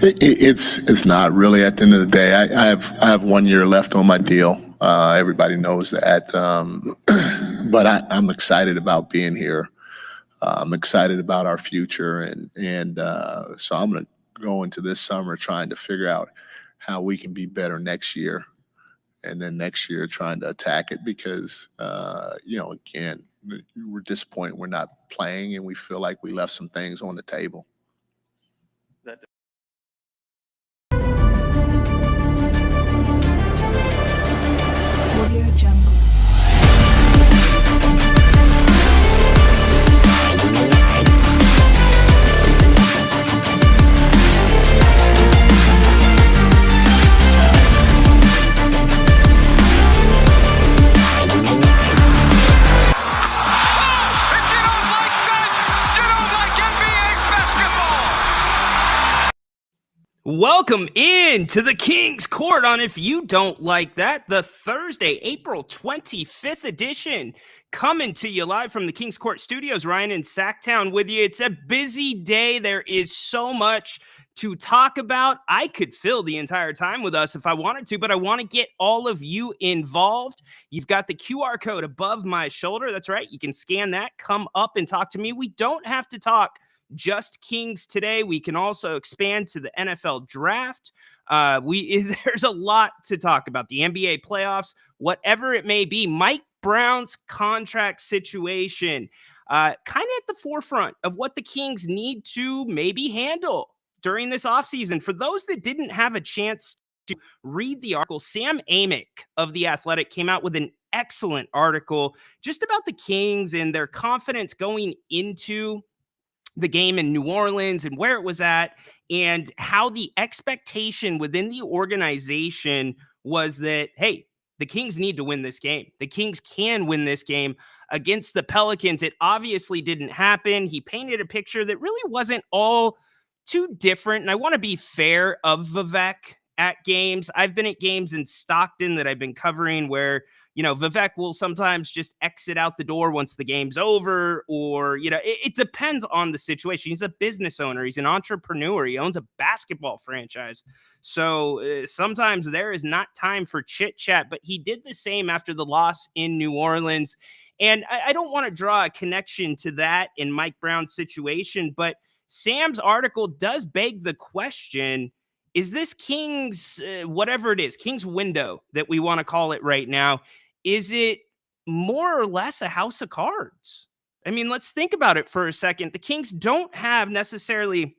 It's not really at the end of the day. I have 1 year left on my deal. Everybody knows that. But I'm excited about being here. I'm excited about our future, and so I'm going to go into this summer trying to figure out how we can be better next year, and then next year trying to attack it because again, we're disappointed we're not playing, and we feel like we left some things on the table. Welcome in to the King's Court on If You Don't Like That, the Thursday, April 25th edition, coming to you live from the King's Court studios. Ryan in Sacktown with you. It's a busy day. There is so much to talk about. I could fill the entire time with us if I wanted to, but I want to get all of you involved. You've got the QR code above my shoulder. That's right. You can scan that, come up and talk to me. We don't have to talk just Kings today. We can also expand to the NFL draft. There's a lot to talk about. The NBA playoffs, whatever it may be. Mike Brown's contract situation, kind of at the forefront of what the Kings need to maybe handle during this offseason. For those that didn't have a chance to read the article, Sam Amick of The Athletic came out with an excellent article just about the Kings and their confidence going into the game in New Orleans and where it was at, and how the expectation within the organization was that, hey, the Kings need to win this game. The Kings can win this game against the Pelicans. It obviously didn't happen. He painted a picture that really wasn't all too different. And I want to be fair of Vivek at games. I've been at games in Stockton that I've been covering where, Vivek will sometimes just exit out the door once the game's over, or, it depends on the situation. He's a business owner. He's an entrepreneur. He owns a basketball franchise. So sometimes there is not time for chit chat, but he did the same after the loss in New Orleans. And I don't want to draw a connection to that in Mike Brown's situation, but Sam's article does beg the question, is this Kings, whatever it is, Kings window that we want to call it right now, is it more or less a house of cards? I mean, let's think about it for a second. The Kings don't have necessarily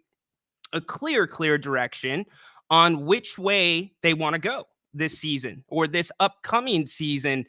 a clear direction on which way they want to go this season or this upcoming season.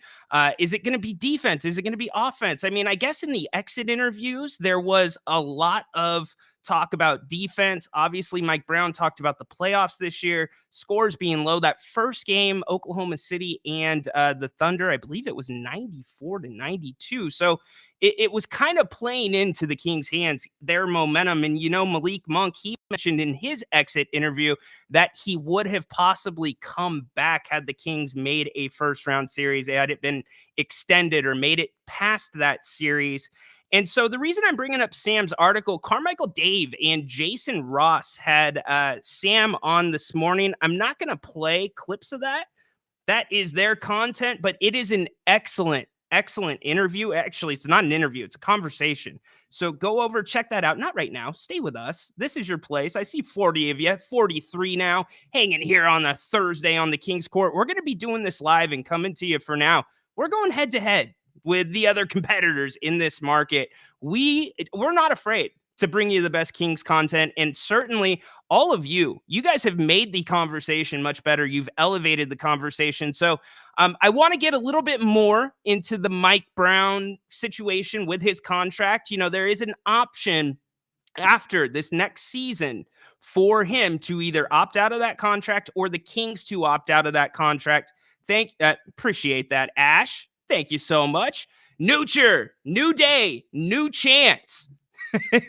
Is it going to be defense? Is it going to be offense? I mean, I guess in the exit interviews, there was a lot of talk about defense. Obviously, Mike Brown talked about the playoffs this year, scores being low. That first game, Oklahoma City and the Thunder, I believe it was 94-92. So it was kind of playing into the Kings' hands, their momentum. And, Malik Monk, he mentioned in his exit interview that he would have possibly come back had the Kings made a first-round series, had it been extended or made it past that series. And so the reason I'm bringing up Sam's article, Carmichael Dave and Jason Ross had Sam on this morning. I'm not going to play clips of that. That is their content, but it is an excellent interview. Actually, it's not an interview. It's a conversation. So go over, check that out. Not right now. Stay with us. This is your place. I see 40 of you, 43 now, hanging here on a Thursday on the King's Court. We're going to be doing this live and coming to you for now. We're going head to head with the other competitors in this market. We're not afraid to bring you the best Kings content. And certainly all of you guys have made the conversation much better. You've elevated the conversation. So I want to get a little bit more into the Mike Brown situation with his contract. There is an option after this next season for him to either opt out of that contract or the Kings to opt out of that contract. Appreciate that, Ash. Thank you so much. Noocher, new day, new chance.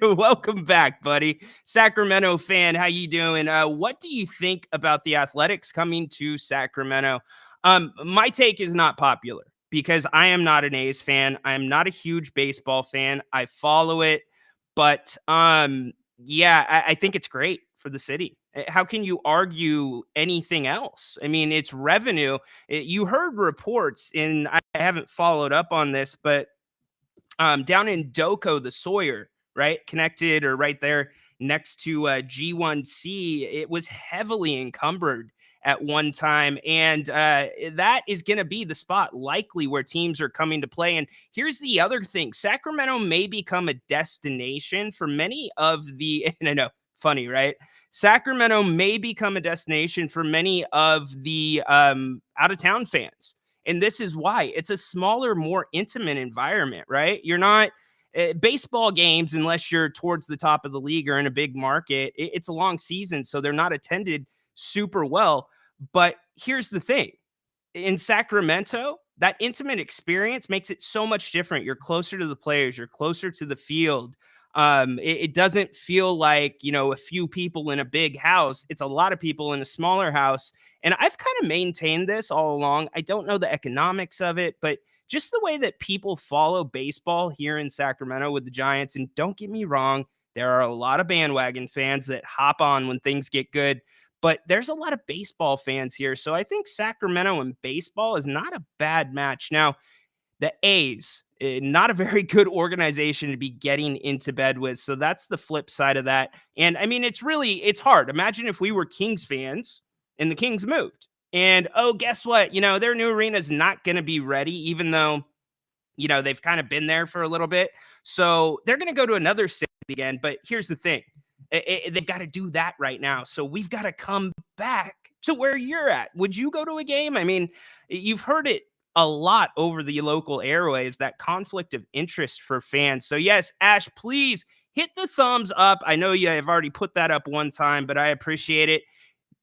Welcome back, buddy. Sacramento fan, how you doing? What do you think about the Athletics coming to Sacramento? My take is not popular because I am not an A's fan. I am not a huge baseball fan. I follow it, but I think it's great for the city. How can you argue anything else? I mean, it's revenue. You heard reports, and I haven't followed up on this, but down in Doko, the Sawyer, right, connected or right there next to G1C, it was heavily encumbered at one time, and that is going to be the spot likely where teams are coming to play. And here's the other thing: Sacramento may become a destination for many of the. And I know, funny, right? Sacramento may become a destination for many of the out of town fans. And this is why it's a smaller, more intimate environment, right? You're not baseball games, unless you're towards the top of the league or in a big market. It's a long season, so they're not attended super well. But here's the thing: in Sacramento, that intimate experience makes it so much different. You're closer to the players, you're closer to the field. It doesn't feel like, a few people in a big house. It's a lot of people in a smaller house. And I've kind of maintained this all along. I don't know the economics of it, but just the way that people follow baseball here in Sacramento with the Giants. And don't get me wrong, there are a lot of bandwagon fans that hop on when things get good, but there's a lot of baseball fans here. So I think Sacramento and baseball is not a bad match. Now, the A's, not a very good organization to be getting into bed with. So that's the flip side of that. And I mean, it's hard. Imagine if we were Kings fans and the Kings moved. And oh, guess what? Their new arena is not going to be ready, even though, they've kind of been there for a little bit. So they're going to go to another city again. But here's the thing: they've got to do that right now. So we've got to come back to where you're at. Would you go to a game? I mean, you've heard it a lot over the local airwaves, that conflict of interest for fans. So yes, Ash, please hit the thumbs up. I know you have already put that up one time, but I appreciate it.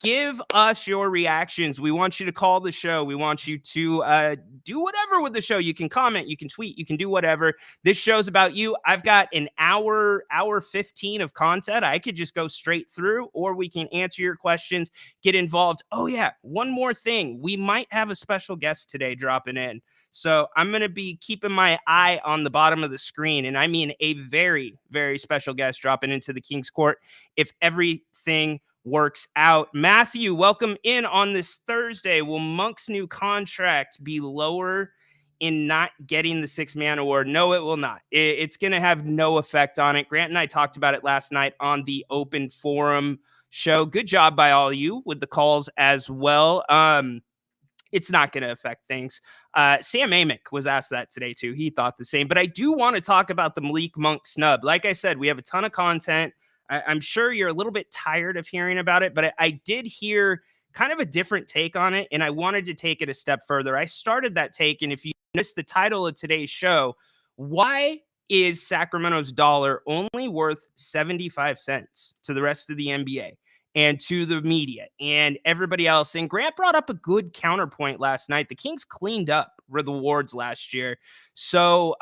Give us your reactions. We want you to call the show. We want you to do whatever with the show. You can comment, you can tweet, you can do whatever. This show's about you. I've got an hour 15 of content. I could just go straight through, or we can answer your questions, get involved. Oh yeah, one more thing. We might have a special guest today dropping in. So I'm going to be keeping my eye on the bottom of the screen. And I mean a very, very special guest dropping into the King's Court if everything works out. Matthew, welcome in on this Thursday. Will Monk's new contract be lower in not getting the six-man award? No, it will not. It's going to have no effect on it. Grant and I talked about it last night on the open forum show. Good job by all of you with the calls as well. It's not going to affect things. Sam Amick was asked that today too. He thought the same, but I do want to talk about the Malik Monk snub. Like I said, we have a ton of content. I'm sure you're a little bit tired of hearing about it, but I did hear kind of a different take on it, and I wanted to take it a step further. I started that take, and if you missed the title of today's show, why is Sacramento's dollar only worth 75 cents to the rest of the NBA and to the media and everybody else? And Grant brought up a good counterpoint last night. The Kings cleaned up the awards last year. So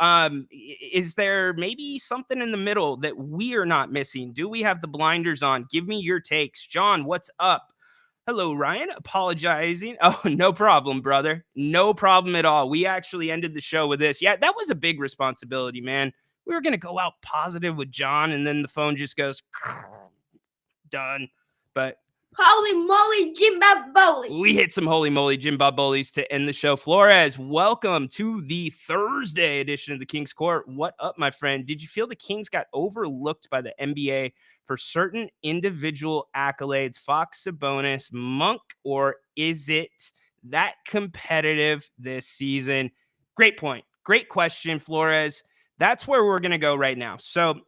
is there maybe something in the middle that we are not missing? Do we have the blinders on? Give me your takes. John, what's up? Hello, Ryan. Apologizing. Oh, no problem, brother. No problem at all. We actually ended the show with this. Yeah, that was a big responsibility, man. We were going to go out positive with John, and then the phone just goes, done. But holy moly, Jim Bob Bowley. We hit some holy moly Jim Bob Bowleys to end the show. Flores, welcome to the Thursday edition of the King's Court. What up, my friend? Did you feel the Kings got overlooked by the NBA for certain individual accolades? Fox, Sabonis, Monk, or is it that competitive this season? Great point. Great question, Flores. That's where we're going to go right now. So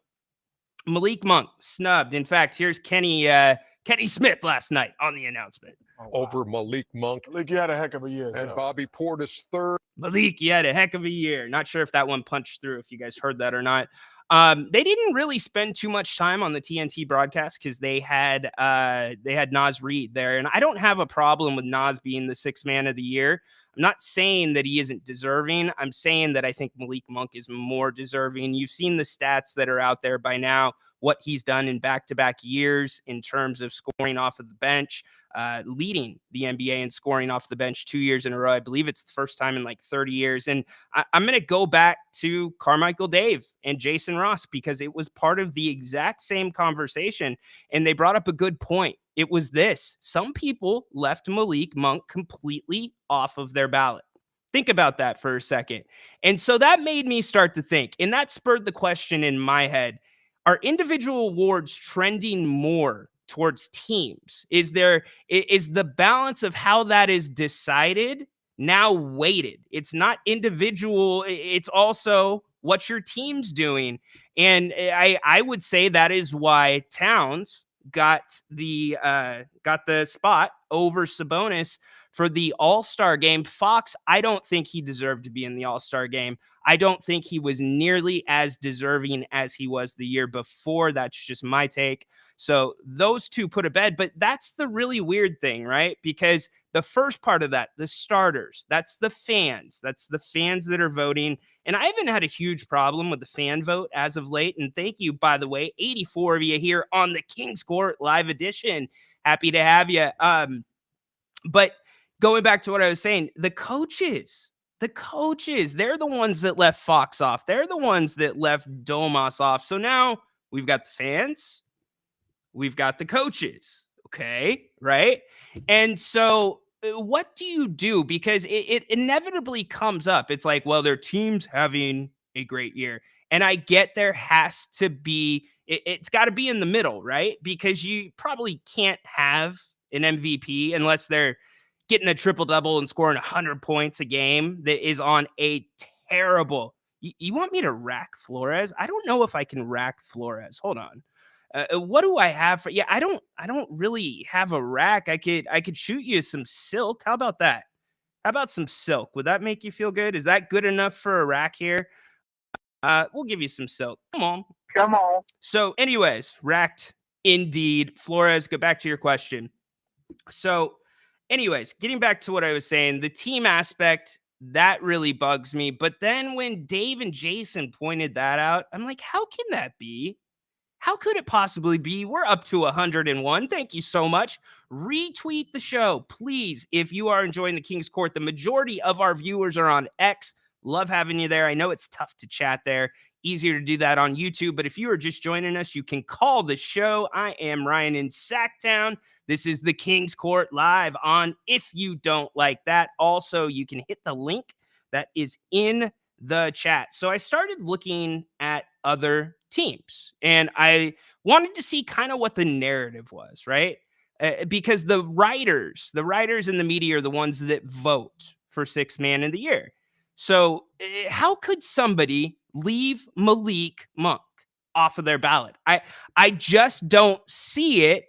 Malik Monk snubbed. In fact, here's Kenny Smith last night on the announcement. Over Malik Monk. Malik, you had a heck of a year. And Bobby Portis third. Malik, you had a heck of a year. Not sure if that one punched through, if you guys heard that or not. They didn't really spend too much time on the TNT broadcast because they had Naz Reid there. And I don't have a problem with Naz being the sixth man of the year. I'm not saying that he isn't deserving. I'm saying that I think Malik Monk is more deserving. You've seen the stats that are out there by now. what he's done in back-to-back years in terms of scoring off of the bench, leading the NBA in scoring off the bench 2 years in a row. I believe it's the first time in like 30 years. And I'm going to go back to Carmichael Dave and Jason Ross because it was part of the exact same conversation. And they brought up a good point. It was this: some people left Malik Monk completely off of their ballot. Think about that for a second. And so that made me start to think, and that spurred the question in my head: are individual awards trending more towards teams? Is the balance of how that is decided now weighted? It's not individual, it's also what your team's doing. And I would say that is why Towns got the spot over Sabonis for the All-Star game. Fox, I don't think he deserved to be in the All-Star game. I don't think he was nearly as deserving as he was the year before. That's just my take. So those two put to bed. But that's the really weird thing, right? Because the first part of that, the starters, that's the fans. That's the fans that are voting. And I haven't had a huge problem with the fan vote as of late. And thank you, by the way, 84 of you here on the King's Court Live Edition. Happy to have you. But going back to what I was saying, the coaches, they're the ones that left Fox off. They're the ones that left Domas off. So now we've got the fans, we've got the coaches. Okay, right? And so what do you do? Because it inevitably comes up. It's like, well, their team's having a great year. And I get there has to be, it's got to be in the middle, right? Because you probably can't have an MVP unless they're getting a triple-double and scoring 100 points a game that is on a terrible... You want me to rack Flores? I don't know if I can rack Flores. Hold on. What do I have for... Yeah, I don't really have a rack. I could shoot you some silk. How about that? How about some silk? Would that make you feel good? Is that good enough for a rack here? We'll give you some silk. Come on. So anyways, racked indeed. Flores, go back to your question. So anyways, getting back to what I was saying, the team aspect, that really bugs me. But then when Dave and Jason pointed that out, I'm like, how can that be? How could it possibly be? We're up to 101. Thank you so much. Retweet the show, please, if you are enjoying the King's Court. The majority of our viewers are on X. Love having you there. I know it's tough to chat there. Easier to do that on YouTube. But if you are just joining us, you can call the show. I am Ryan in Sacktown. This is the King's Court Live on If You Don't Like That. Also, you can hit the link that is in the chat. So I started looking at other teams, and I wanted to see kind of what the narrative was, right? Because the writers and the media are the ones that vote for Sixth Man of the Year. So how could somebody leave Malik Monk off of their ballot? I just don't see it,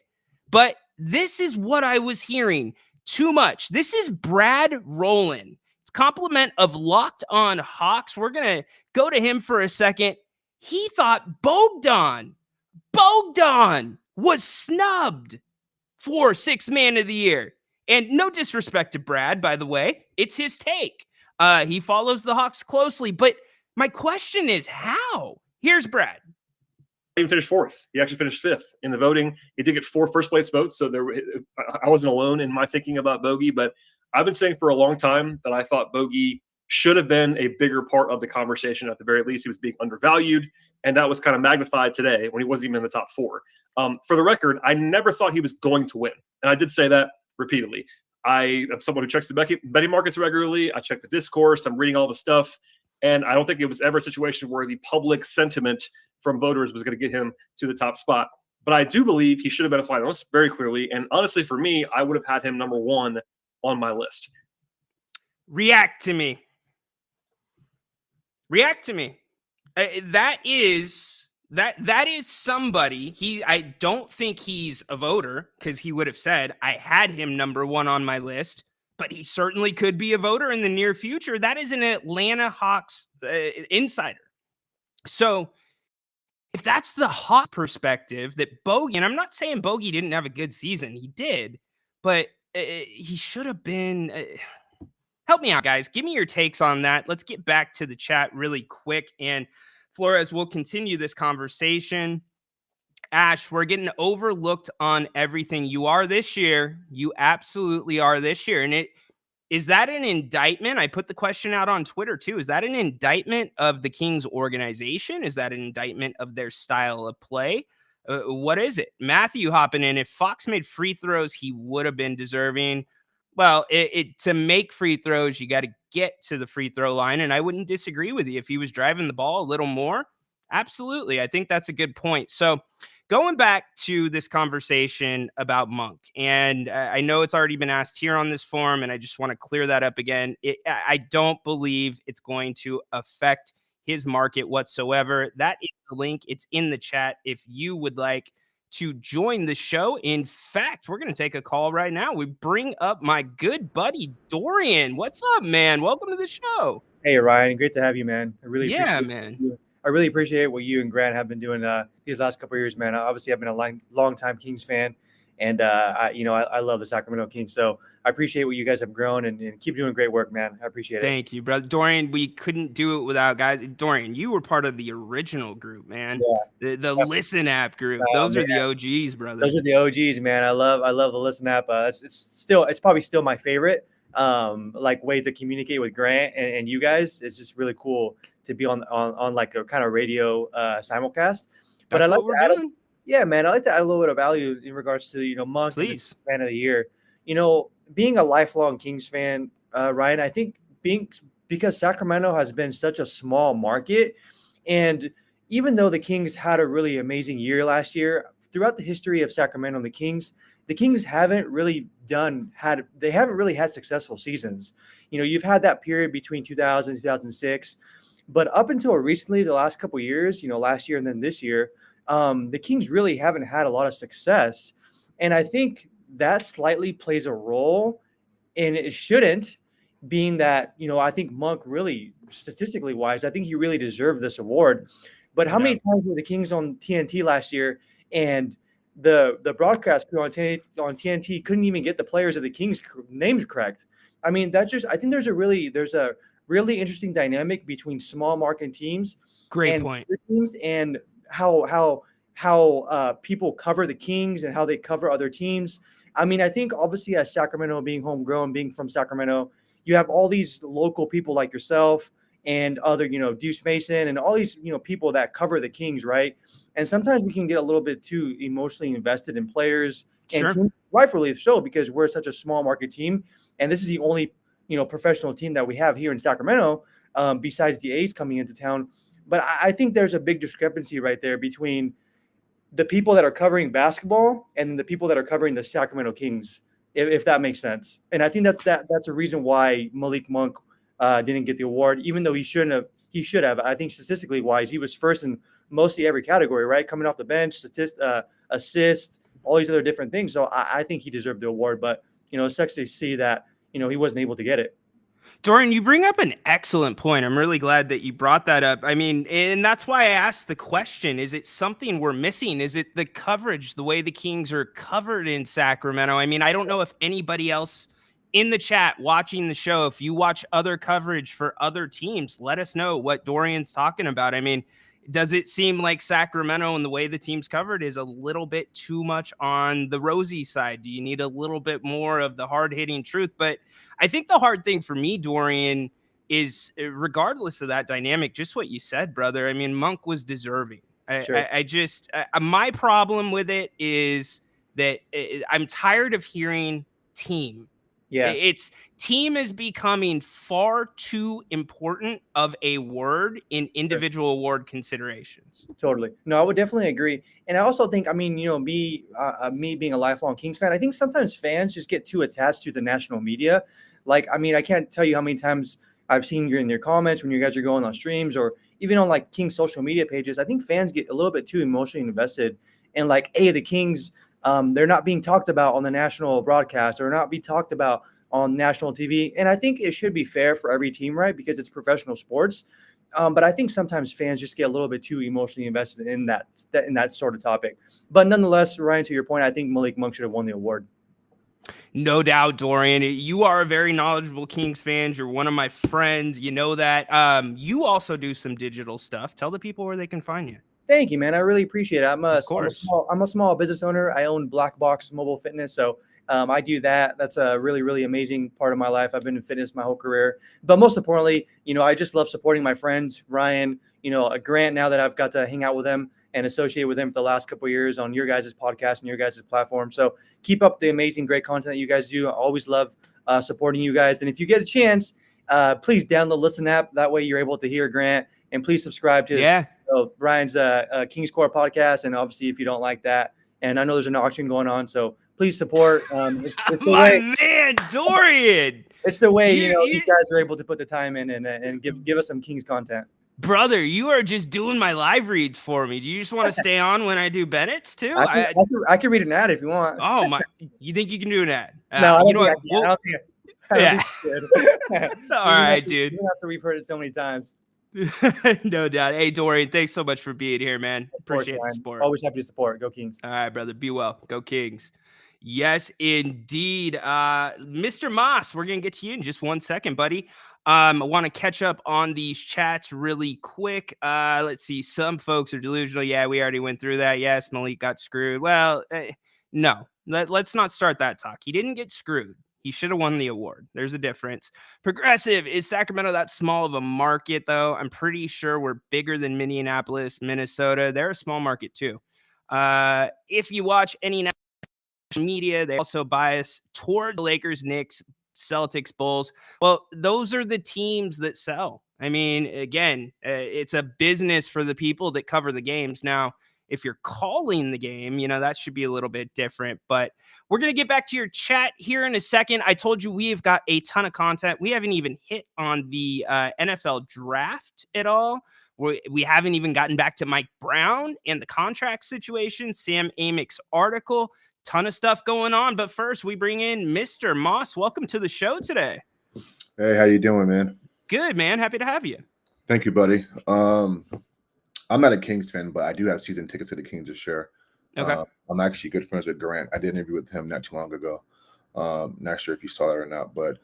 but this is what I was hearing too much. This is Brad Rowland. It's compliment of Locked On Hawks. We're going to go to him for a second. He thought Bogdan was snubbed for Sixth Man of the Year. And no disrespect to Brad, by the way. It's his take. He follows the Hawks closely. But my question is, how? Here's Brad. He even finished fourth. He actually finished fifth in the voting. He did get 4 first-place votes, so I wasn't alone in my thinking about Bogey. But I've been saying for a long time that I thought Bogey should have been a bigger part of the conversation. At the very least, he was being undervalued, and that was kind of magnified today when he wasn't even in the top 4. For the record, I never thought he was going to win, and I did say that repeatedly. I am someone who checks the betting markets regularly. I check the discourse. I'm reading all the stuff, and I don't think it was ever a situation where the public sentiment from voters was going to get him to the top spot. But I do believe he should have been a finalist very clearly, and honestly, for me, I would have had him number 1 on my list. React to me. That is somebody. I don't think he's a voter, because he would have said I had him number 1 on my list, but he certainly could be a voter in the near future. That is an Atlanta Hawks insider. So if that's the Hawk perspective, that Bogey, and I'm not saying Bogey didn't have a good season, he did, but he should have been. Help me out, guys. Give me your takes on that. Let's get back to the chat really quick. And Flores, we'll continue this conversation. Ash, we're getting overlooked on everything. You are this year. You absolutely are this year. And is that an indictment? I put the question out on Twitter too. Is that an indictment of the Kings organization? Is that an indictment of their style of play? What is it? Matthew hopping in. If Fox made free throws, he would have been deserving. Well, to make free throws, you got to get to the free throw line. And I wouldn't disagree with you. If he was driving the ball a little more, absolutely. I think that's a good point. So going back to this conversation about Monk, and I know it's already been asked here on this forum, and I just want to clear that up again. I don't believe it's going to affect his market whatsoever. That is the link. It's in the chat if you would like to join the show. In fact, we're going to take a call right now. We bring up my good buddy, Dorian. What's up, man? Welcome to the show. Hey, Ryan. Great to have you, man. I really Yeah, appreciate man. you. I really appreciate what you and Grant have been doing these last couple of years, man. Obviously, I've been a long time Kings fan, and I love the Sacramento Kings. So I appreciate what you guys have grown and keep doing great work, man. I appreciate it. Thank you, brother. Dorian, we couldn't do it without guys. Dorian, you were part of the original group, man. Yeah. The Listen app group. Oh, Those are man. the OGs, brother. Those are the OGs, man. I love the Listen app. It's probably still my favorite. Like way to communicate with Grant and you guys. It's just really cool to be on like a kind of radio simulcast. But That's I like what to we're add, doing. yeah, man. I like to add a little bit of value in regards to Monk, and Please. this fan of the year. Being a lifelong Kings fan, Ryan, I think because Sacramento has been such a small market, and even though the Kings had a really amazing year last year, throughout the history of Sacramento and the Kings haven't really had successful seasons. You've had that period between 2000 and 2006, but up until recently, the last couple of years, last year and then this year, the Kings really haven't had a lot of success. And I think that slightly plays a role, and it shouldn't, being that, I think Monk really, statistically wise, I think he really deserved this award. But how many times were the Kings on TNT last year, and the broadcast crew on TNT couldn't even get the players of the Kings names correct? I mean, I think there's a really interesting dynamic between small market teams Great and point. big teams, and how people cover the Kings and how they cover other teams. I mean, I think obviously as Sacramento being homegrown, being from Sacramento, you have all these local people like yourself and other, Deuce Mason and all these, people that cover the Kings, right? And sometimes we can get a little bit too emotionally invested in players and Sure. teams, rightfully so, because we're such a small market team. And this is the only, professional team that we have here in Sacramento, besides the A's coming into town. But I think there's a big discrepancy right there between the people that are covering basketball and the people that are covering the Sacramento Kings, if that makes sense. And I think that's a reason why Malik Monk didn't get the award, even though he shouldn't have. He should have. I think statistically wise, he was first in mostly every category, right? Coming off the bench, assist, all these other different things. So I think he deserved the award. But it sucks to see that he wasn't able to get it. Dorian, you bring up an excellent point. I'm really glad that you brought that up. I mean, and that's why I asked the question, is it something we're missing? Is it the coverage, the way the Kings are covered in Sacramento? I mean, I don't know if anybody else in the chat watching the show, if you watch other coverage for other teams, let us know what Dorian's talking about. I mean, does it seem like Sacramento and the way the team's covered is a little bit too much on the rosy side? Do you need a little bit more of the hard-hitting truth? But I think the hard thing for me, Dorian, is regardless of that dynamic, just what you said, brother. I mean, Monk was deserving. Sure. My problem with it is that I'm tired of hearing team. Yeah. It's team is becoming far too important of a word in individual award considerations. Totally. No, I would definitely agree. And I also think, I mean, me being a lifelong Kings fan, I think sometimes fans just get too attached to the national media. Like, I mean, I can't tell you how many times I've seen you in your comments when you guys are going on streams or even on like Kings social media pages. I think fans get a little bit too emotionally invested in like, hey, the Kings, they're not being talked about on the national broadcast or not be talked about on national TV. And I think it should be fair for every team, right? Because it's professional sports. But I think sometimes fans just get a little bit too emotionally invested in that sort of topic. But nonetheless, Ryan, to your point, I think Malik Monk should have won the award. No doubt, Dorian. You are a very knowledgeable Kings fan. You're one of my friends. You know that. You also do some digital stuff. Tell the people where they can find you. Thank you, man. I really appreciate it. I'm Of course. a small business owner. I own Black Box Mobile Fitness, so I do that. That's a really, really amazing part of my life. I've been in fitness my whole career, but most importantly, I just love supporting my friends, Ryan, Grant. Now that I've got to hang out with him and associate with him for the last couple of years on your guys' podcast and your guys' platform. So keep up the amazing, great content that you guys do. I always love supporting you guys. And if you get a chance, please download Listen app. That way you're able to hear Grant, and please subscribe to Ryan's King's Court podcast. And obviously, if you don't like that, and I know there's an auction going on, so please support. It's the My way, man, Dorian. it's the way You- these guys are able to put the time in and give us some King's content. Brother, you are just doing my live reads for me. Do you just want to stay on when I do Bennett's too? I can read an ad if you want. Oh my! You think you can do an ad? No, I you don't know think what? I don't think I Yeah. think I All right, dude. You have to reheard it so many times. No doubt. Hey, Dorian, thanks so much for being here, man. Of course, Appreciate the Ryan. support. Always happy to support. Go Kings. All right, brother. Be well. Go Kings. Yes, indeed. Mr. Moss, we're going to get to you in just 1 second, buddy. I want to catch up on these chats really quick. Let's see. Some folks are delusional. Yeah, we already went through that. Yes, Malik got screwed. Well, no. Let's not start that talk. He didn't get screwed. He should have won the award. There's a difference. Progressive, is Sacramento that small of a market, though? I'm pretty sure we're bigger than Minneapolis, Minnesota. They're a small market, too. If you watch any media, they also bias toward the Lakers, Knicks, Celtics, Bulls. Well, those are the teams that sell. I mean, again, it's a business for the people that cover the games. Now, if you're calling the game, that should be a little bit different. But we're going to get back to your chat here in a second. I told you we've got a ton of content. We haven't even hit on the NFL draft at all. We haven't even gotten back to Mike Brown and the contract situation, Sam Amick's article. Ton of stuff going on, but first we bring in Mr. Moss. Welcome to the show today. Hey, how you doing, man? Good, man. Happy to have you. Thank you, buddy. I'm not a Kings fan, but I do have season tickets to the Kings to share. Okay. I'm actually good friends with Grant. I did an interview with him not too long ago. Not sure if you saw that or not, but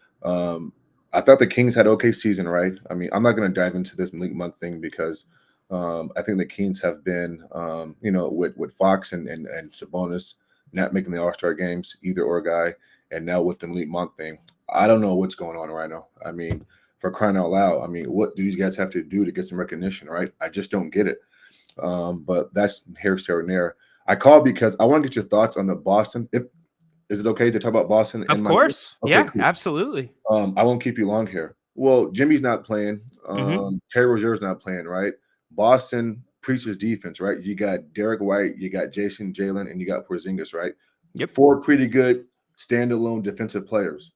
I thought the Kings had okay season, right? I mean, I'm not going to dive into this Malik Monk thing because I think the Kings have been, with Fox and Sabonis not making the All-Star games, either or guy, and now with the Malik Monk thing, I don't know what's going on right now. I mean, for crying out loud, I mean, what do these guys have to do to get some recognition, right? I just don't get it. But that's here, there, and there. I called because I want to get your thoughts on the Boston. Is it okay to talk about Boston? Of course. Okay, Yeah, cool. absolutely. I won't keep you long here. Well, Jimmy's not playing. Terry Rozier's not playing, right? Boston preaches defense, right? You got Derek White, you got Jason Jalen, and you got Porzingis, right? Yep. 4 pretty good standalone defensive players.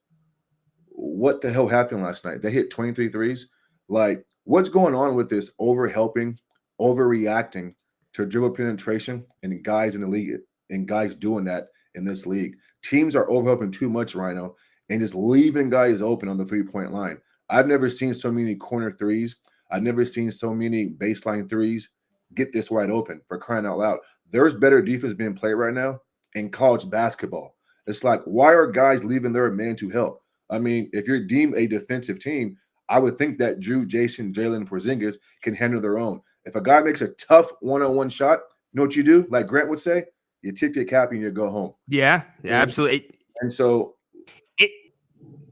What the hell happened last night? They hit 23 threes. Like, what's going on with this overhelping, overreacting to dribble penetration and guys in the league and guys doing that in this league? Teams are overhelping too much, Ryno, and just leaving guys open on the three-point line. I've never seen so many corner threes. I've never seen so many baseline threes get this wide open, for crying out loud. There's better defense being played right now in college basketball. It's like, why are guys leaving their man to help? I mean, if you're deemed a defensive team, I would think that Drew, Jason, Jalen, and Porzingis can handle their own. If a guy makes a tough one-on-one shot, you know what you do? Like Grant would say, you tip your cap and you go home. Yeah, absolutely. And so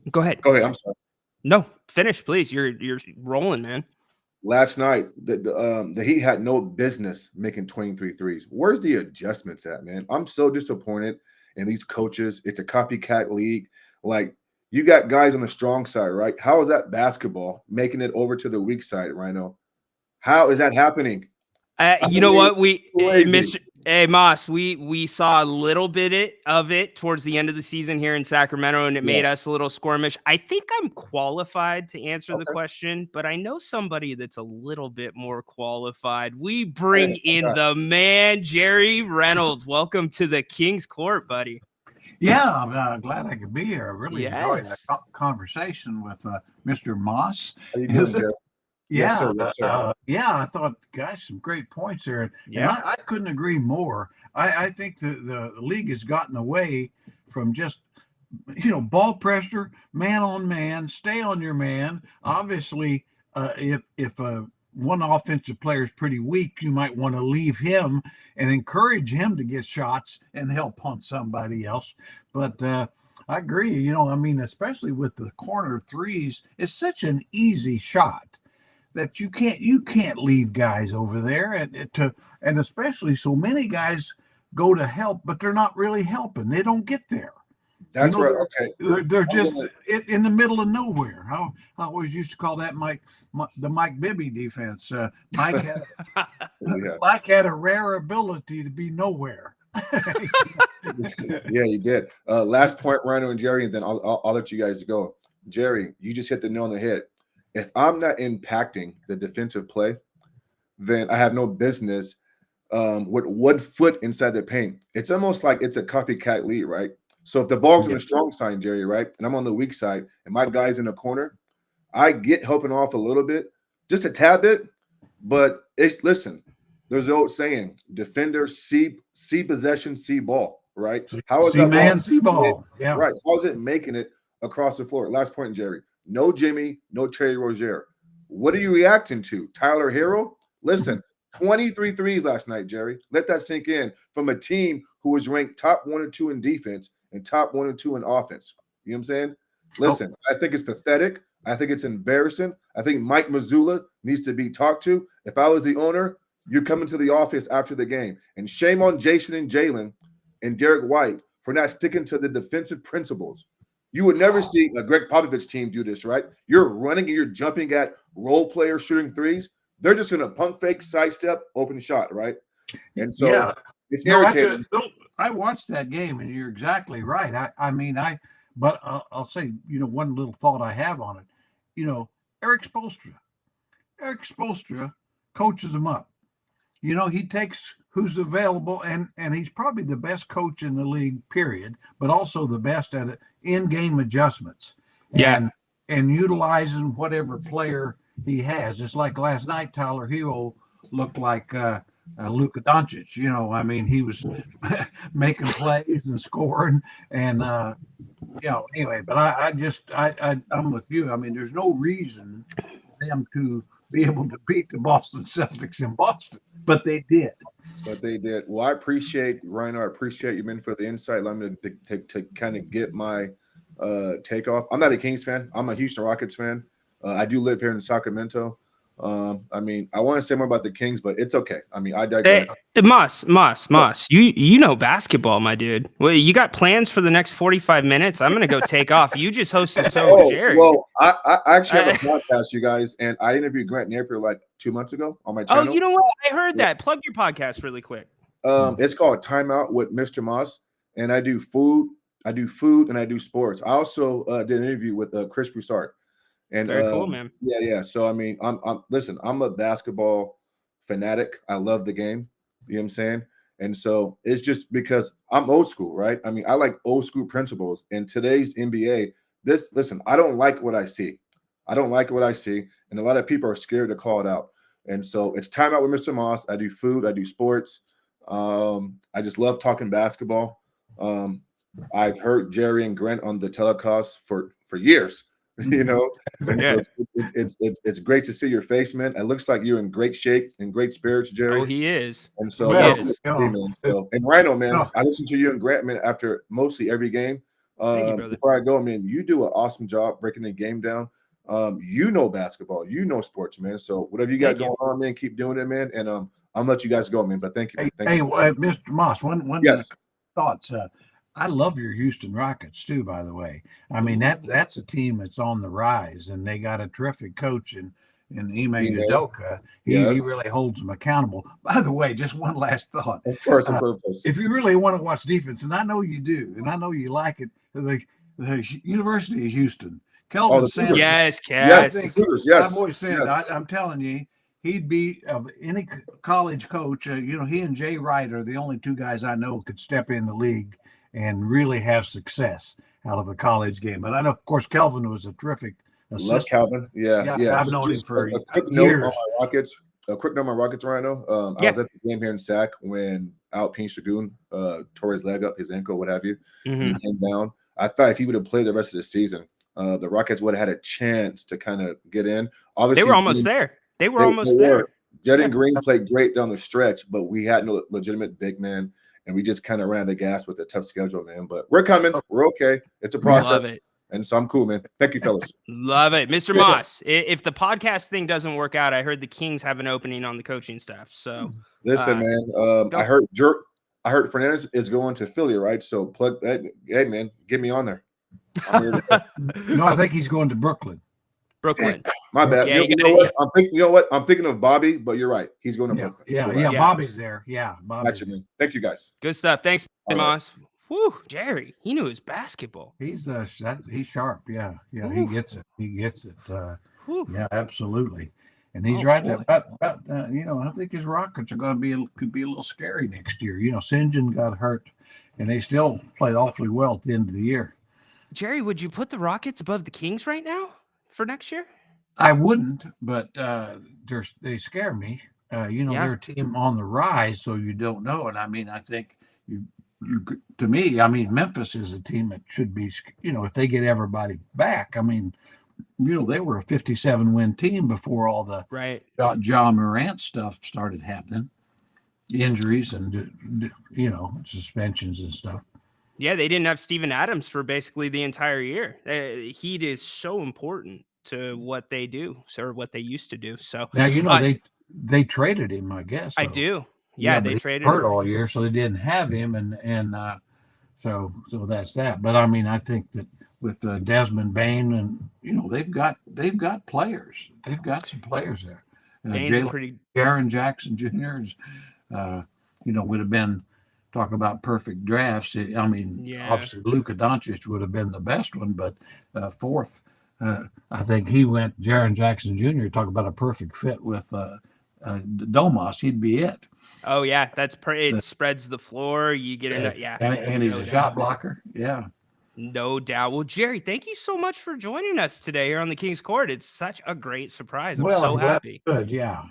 Go ahead. Go ahead. I'm sorry. No, finish, please. You're rolling, man. Last night, the Heat had no business making 23 threes. Where's the adjustments at, man? I'm so disappointed in these coaches. It's a copycat league. Like, you got guys on the strong side, right? How is that basketball making it over to the weak side, Ryno? How is that happening? You know what? Crazy. Hey, Moss, we saw a little bit of it towards the end of the season here in Sacramento, and it made us a little squirmish. I think I'm qualified to answer the question, but I know somebody that's a little bit more qualified. We bring in the man, Jerry Reynolds. Welcome to the King's Court, buddy. Yeah, I'm glad I could be here. I really enjoyed Yes. the conversation with Mr. Moss. How you doing, Jeff? Yes, Yeah, sir. Yes, sir. yeah, I thought, gosh, some great points there. And Yeah. I couldn't agree more. I think the league has gotten away from just, ball pressure, man on man, stay on your man. Obviously, if one offensive player is pretty weak, you might want to leave him and encourage him to get shots and help on somebody else. But I agree. You know, I mean, especially with the corner threes, it's such an easy shot that you can't leave guys over there, and especially so many guys go to help, but they're not really helping. They don't get there. That's You know, right. Okay. They're just in the middle of nowhere. I always used to call that the Mike Bibby defense. Mike had Yeah. Mike had a rare ability to be nowhere. Yeah, you did. Last point, Ryno and Jerry, and then I'll let you guys go. Jerry, you just hit the nail on the head. If I'm not impacting the defensive play, then I have no business with 1 foot inside the paint. It's almost like it's a copycat lead, right? So if the ball's on the strong side, Jerry, right, and I'm on the weak side, and my guy's in the corner, I get helping off a little bit, just a tad bit. But listen, there's the old saying: defender see possession, see ball, right? How is see that man, see ball? Yeah, right? How is it making it across the floor? Last point, Jerry. No Jimmy, no Terry Rozier. What are you reacting to? Tyler Hero? Listen, 23 threes last night, Jerry. Let that sink in from a team who was ranked top 1 or 2 in defense and top 1 or 2 in offense. You know what I'm saying? Listen, I think it's pathetic. I think it's embarrassing. I think Mike Mazzulla needs to be talked to. If I was the owner, you're coming to the office after the game. And shame on Jason and Jalen and Derek White for not sticking to the defensive principles. You would never see a Greg Popovich team do this, right? You're running and you're jumping at role players shooting threes. They're just going to pump fake, sidestep, open shot, right? And so it's irritating. I watched that game, and you're exactly right. But I'll say, you know, one little thought I have on it. You know, Eric Spoelstra coaches them up. You know, he takes who's available, and he's probably the best coach in the league, period, but also the best at in-game adjustments. Yeah. And utilizing whatever player he has. Just like last night, Tyler Hero looked like Luka Doncic. You know, I mean, he was making plays and scoring, and you know, anyway. But I'm with you. I mean, there's no reason for them to be able to beat the Boston Celtics in Boston, but they did. Well, I appreciate Ryno. I appreciate you, man, for the insight. Allow me to kind of get my take off. I'm not a Kings fan. I'm a Houston Rockets fan. I do live here in Sacramento. I mean, I want to say more about the Kings, but it's okay. I mean, I digress. Hey, Moss. You know basketball, my dude. Well, you got plans for the next 45 minutes? I'm gonna go take off. You just hosted So Jerry. Well, I actually have a podcast, you guys, and I interviewed Grant Napier like 2 months ago on my channel. Oh, you know what? I heard that. Plug your podcast really quick. It's called Timeout with Mr. Moss, and I do food, and I do sports. I also did an interview with Chris Broussard. And very cool, man. Yeah. So I mean, I'm a basketball fanatic. I love the game. You know what I'm saying? And so it's just because I'm old school, right? I mean, I like old school principles. In today's NBA, I don't like what I see. And a lot of people are scared to call it out. And so it's Time Out with Mr. Moss. I do food, I do sports. I just love talking basketball. I've heard Jerry and Grant on the telecast for years. You know, Yeah. So it's great to see your face, man. It looks like you're in great shape and great spirits, Jerry. Oh, he is. And so, Well, that's good to see, man. And Ryno, man, I listen to you and Grant, man, after mostly every game. Thank you, brother. Before I go, man, you do an awesome job breaking the game down. You know basketball, you know sports, man. So whatever you got going on, man, keep doing it, man. And I'm gonna let you guys go, man. But thank you. Hey, Mr. Moss, one Yes. thoughts. I love your Houston Rockets too, by the way. I mean, that's a team that's on the rise, and they got a terrific coach in Ime Udoka. He really holds them accountable. By the way, just one last thought. Of course, of purpose. If you really want to watch defense, and I know you do, and I know you like it, the University of Houston, Kelvin Sampson. Yes. Yes. I've always said, I'm telling you, he'd be of any college coach. You know, he and Jay Wright are the only two guys I know could step in the league and really have success out of a college game. But I know, of course, Kelvin was a terrific assistant. Love Calvin. Yeah. I've known him for a quick years. Note on my Rockets. A quick note on my Rockets, Ryno. I was at the game here in Sac when Alpine Shagun tore his leg up, his ankle, what have you. He came down. I thought if he would have played the rest of the season, the Rockets would have had a chance to kind of get in. Obviously, they were almost there. They were They almost were. there. Jed and Yeah. Green played great down the stretch, but we had no legitimate big man, and we just kind of ran the gas with a tough schedule, man. But we're coming. We're okay. It's a process. Love it. And so I'm cool, man. Thank you, fellas. Love it. Mr. Moss, if the podcast thing doesn't work out, I heard the Kings have an opening on the coaching staff. So Listen, man. I heard Fernandez is going to Philly, right? So plug that. Hey, man, get me on there. No, I think he's going to Brooklyn. Brooklyn. My bad. Yeah, You know what? You know what? I'm thinking of Bobby, but you're right. He's going to Yeah, Brooklyn. yeah, You're yeah. right. Bobby's there. Yeah, Bobby's Gotcha, man. Thank you, guys. Good stuff. Thanks, All right. Moss. Whew, Jerry, he knew his basketball. He's sharp. Yeah, Ooh. he gets it. He gets it. Whew. Yeah, absolutely. And he's Oh, right boy. about I think his Rockets are going to could be a little scary next year. St. John got hurt, and they still played awfully well at the end of the year. Jerry, would you put the Rockets above the Kings right now for next year? I wouldn't, but they scare me. Yeah. They're a team on the rise, so you don't know. And I mean, I think to me, I mean, Memphis is a team that should be, if they get everybody back. I mean, they were a 57-win team before all the Right. John Morant stuff started happening, injuries and suspensions and stuff. Yeah, they didn't have Steven Adams for basically the entire year. Heat is so important to what they do, or what they used to do. So Now they traded him, I guess. I so. do. Yeah, but they he traded hurt him. all year, so they didn't have him, and so that's that. But I mean, I think that with Desmond Bain, and they've got players. They've got some players there. Bain's a pretty Jaren Jackson Jr. Would have been talk about perfect drafts. I mean, Yeah. obviously Luka Doncic would have been the best one, but fourth, I think he went Jaren Jackson Jr. Talk about a perfect fit with Domas. He'd be it. Oh yeah, it spreads the floor. You get into and he's a shot blocker. Yeah. No doubt. Well, Jerry, thank you so much for joining us today here on the King's Court. It's such a great surprise. I'm so happy. Good. Yeah.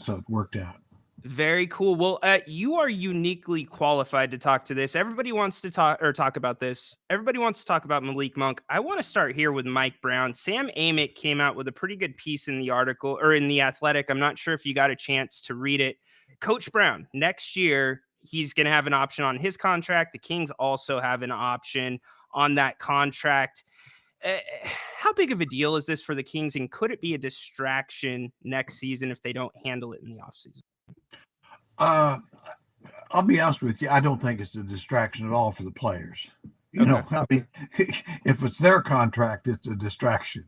So it worked out. Very cool. Well, you are uniquely qualified to talk to this. Everybody wants to talk about this. Everybody wants to talk about Malik Monk. I want to start here with Mike Brown. Sam Amick came out with a pretty good piece in the article, or in The Athletic. I'm not sure if you got a chance to read it. Coach Brown, next year, he's going to have an option on his contract. The Kings also have an option on that contract. How big of a deal is this for the Kings, and could it be a distraction next season if they don't handle it in the offseason? I'll be honest with you. I don't think it's a distraction at all for the players. I mean, if it's their contract, it's a distraction.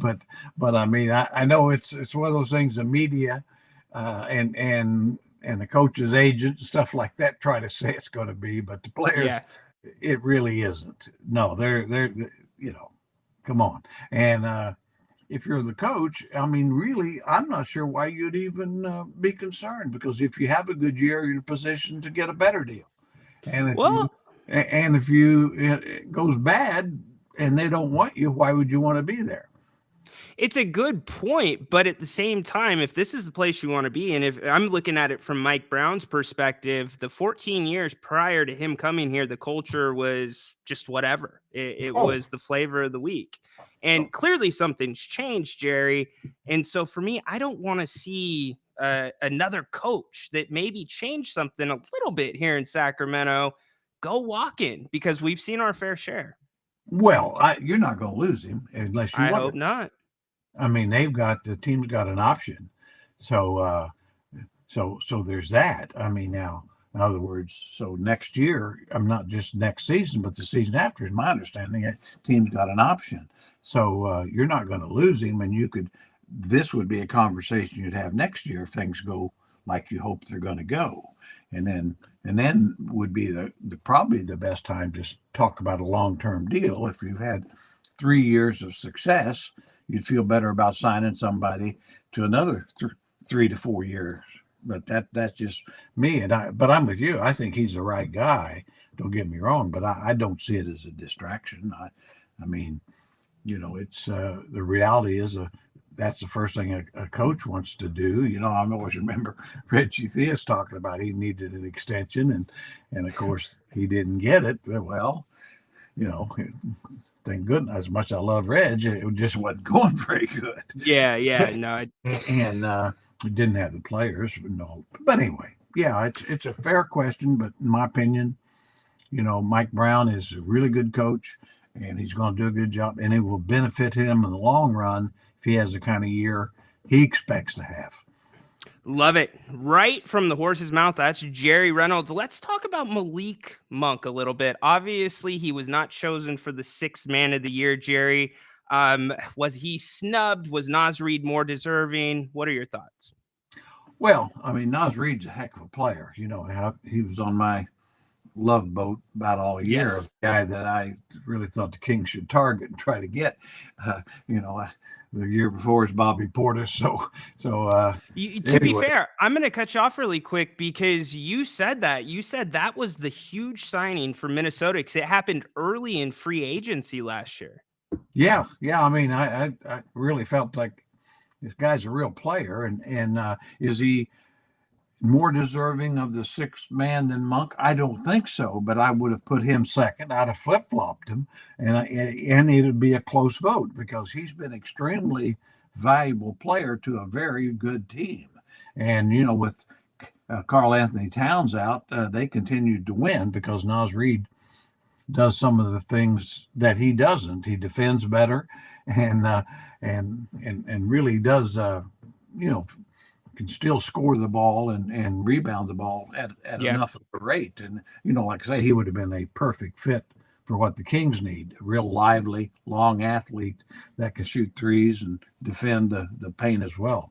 but I mean, I know it's one of those things. The media and the coach's agent and stuff like that try to say it's going to be, but the players, it really isn't. No, they're come on. And if you're the coach, I mean, really, I'm not sure why you'd even be concerned, because if you have a good year, you're in a position to get a better deal. And if it goes bad and they don't want you, why would you want to be there? It's a good point, but at the same time, if this is the place you want to be, and if I'm looking at it from Mike Brown's perspective, the 14 years prior to him coming here, the culture was just whatever. It was the flavor of the week. And clearly something's changed, Jerry. And so for me, I don't want to see another coach that maybe changed something a little bit here in Sacramento go walking, because we've seen our fair share. Well, you're not going to lose him unless you want. I hope not. I mean, the team's got an option. So there's that. I mean, now, in other words, so next year, I'm not just next season, but the season after is my understanding. The team's got an option. So you're not going to lose him, and this would be a conversation you'd have next year if things go like you hope they're going to go. And then would be probably the best time to talk about a long-term deal. If you've had 3 years of success, you'd feel better about signing somebody to another 3 to 4 years. But that's just me. But I'm with you. I think he's the right guy. Don't get me wrong, but I don't see it as a distraction. I mean, it's the reality is that's the first thing a coach wants to do. I always remember Reggie Theus talking about he needed an extension, and of course he didn't get it. Well, thank goodness, as much as I love Reg, it just wasn't going very good. Yeah, no, And it didn't have the players. No, but anyway, yeah, it's a fair question. But in my opinion, Mike Brown is a really good coach, and he's going to do a good job, and it will benefit him in the long run if he has the kind of year he expects to have. love it. Right from the horse's mouth, that's Jerry Reynolds. Let's talk about Malik Monk a little bit. Obviously, he was not chosen for the sixth man of the year, Jerry. Was he snubbed? Was Naz Reid more deserving? What are your thoughts? Well, I mean, Naz Reid's a heck of a player. He was on my love boat about all year. Yes. A guy that I really thought the Kings should target and try to get. The year before is Bobby Portis. So To anyway. be fair, I'm going to cut you off really quick because you said that was the huge signing for Minnesota because it happened early in free agency last year. Yeah. I mean, I really felt like this guy's a real player, and is he more deserving of the sixth man than Monk? I don't think so, but I would have put him second. I'd have flip-flopped him, and it'd be a close vote because he's been extremely valuable player to a very good team. And, with Karl Anthony Towns out, they continued to win because Naz Reid does some of the things that he doesn't. He defends better and really does, can still score the ball and rebound the ball at enough of a rate. And, like I say, he would have been a perfect fit for what the Kings need. A real lively, long athlete that can shoot threes and defend the paint as well.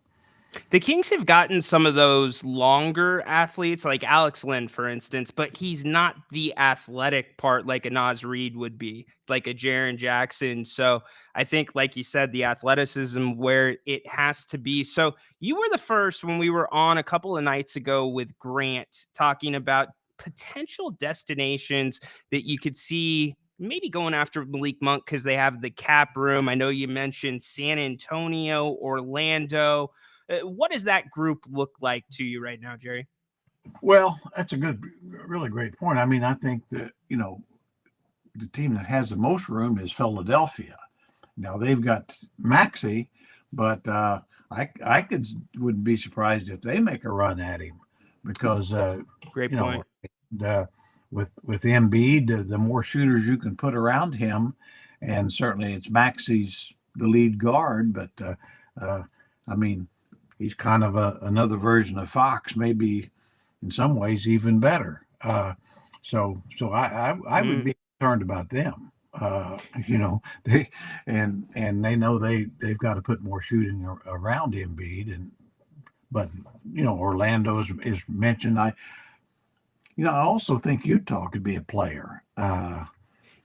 The Kings have gotten some of those longer athletes, like Alex Len, for instance, but he's not the athletic part like a Naz Reid would be, like a Jaren Jackson. So I think, like you said, the athleticism where it has to be. So you were the first when we were on a couple of nights ago with Grant talking about potential destinations that you could see maybe going after Malik Monk because they have the cap room. I know you mentioned San Antonio, Orlando. What does that group look like to you right now, Jerry? Well, that's really great point. I mean, I think that, the team that has the most room is Philadelphia. Now they've got Maxey, but I wouldn't be surprised if they make a run at him because Great point. With Embiid, the more shooters you can put around him, and certainly it's Maxey's the lead guard, but I mean, he's kind of another version of Fox, maybe in some ways even better. So I would be concerned about them. They know they've got to put more shooting around Embiid, but Orlando is mentioned. I also think Utah could be a player.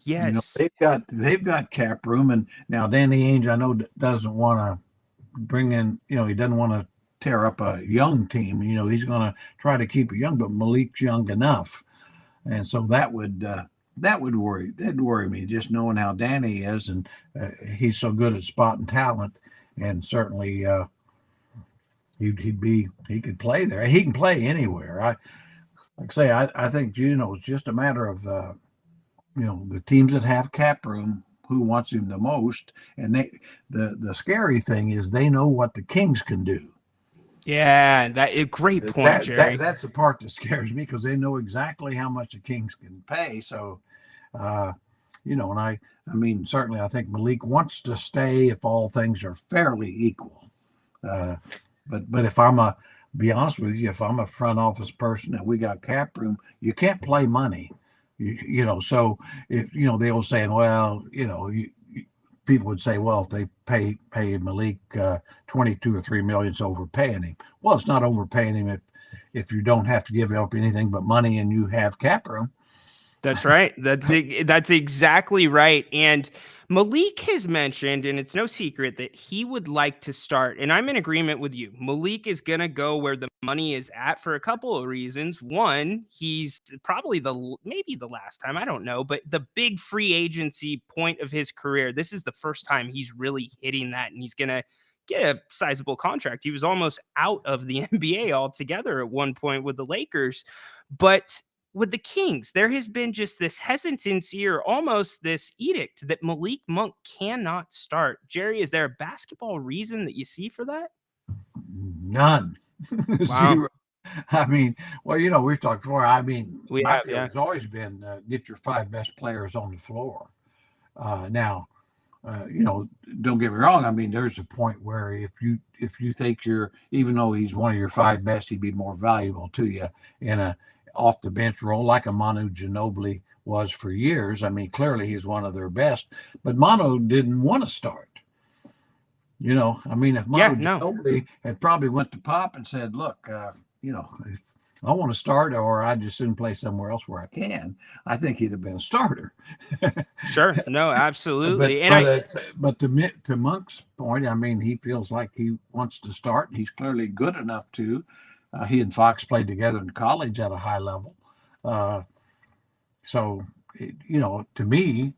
Yes, they've got cap room, and now Danny Ainge I know doesn't want to bring in, he doesn't want to tear up a young team. He's going to try to keep it young, but Malik's young enough, and so that would worry me just knowing how Danny is, and he's so good at spotting talent, and certainly he could play there. He can play anywhere. I think it's just a matter of the teams that have cap room who wants him the most, and the scary thing is they know what the Kings can do. Yeah, great point, Jerry. That's the part that scares me because they know exactly how much the Kings can pay. So, and I mean, certainly I think Malik wants to stay if all things are fairly equal. But if be honest with you, if I'm a front office person and we got cap room, you can't play money. So if they will say, well, people would say, well, if they pay Malik $22 or $23 million, it's overpaying him. Well, it's not overpaying him if you don't have to give up anything but money and you have cap room. That's right. That's exactly right. And Malik has mentioned, and it's no secret, that he would like to start, and I'm in agreement with you. Malik is going to go where the money is at for a couple of reasons. One, he's probably maybe the last time, I don't know, but the big free agency point of his career. This is the first time he's really hitting that, and he's going to get a sizable contract. He was almost out of the NBA altogether at one point with the Lakers. But with the Kings, there has been just this hesitancy or almost this edict that Malik Monk cannot start. Jerry, is there a basketball reason that you see for that? None. Wow. Zero. I mean, well, we've talked before. I mean, We my have, feel yeah. has always been get your 5 best players on the floor. Now, don't get me wrong. I mean, there's a point where if you think even though he's one of your 5 best, he'd be more valuable to you in a off the bench role like a Manu Ginobili was for years. I mean, clearly he's one of their best, but Manu didn't want to start. I mean, if Manu Ginobili had probably went to Pop and said, "Look, if I want to start, or I just soon play somewhere else where I can," I think he'd have been a starter. Sure. No, absolutely. But to Monk's point, I mean, he feels like he wants to start. He's clearly good enough to. He and Fox played together in college at a high level. So, to me,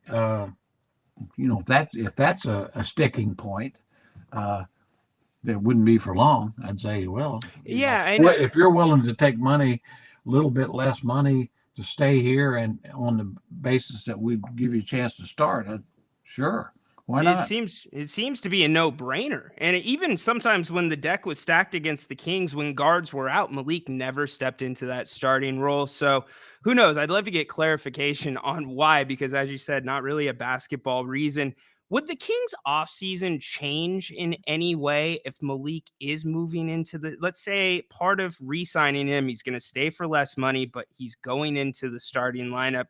if that's a sticking point, that wouldn't be for long. I'd say, well, if you're willing to take money, a little bit less money to stay here and on the basis that we'd give you a chance to start, sure. Why not? It seems to be a no-brainer. And even sometimes when the deck was stacked against the Kings, when guards were out, Malik never stepped into that starting role. So who knows? I'd love to get clarification on why, because as you said, not really a basketball reason. Would the Kings offseason change in any way if Malik is moving into let's say part of re-signing him, he's going to stay for less money, but he's going into the starting lineup.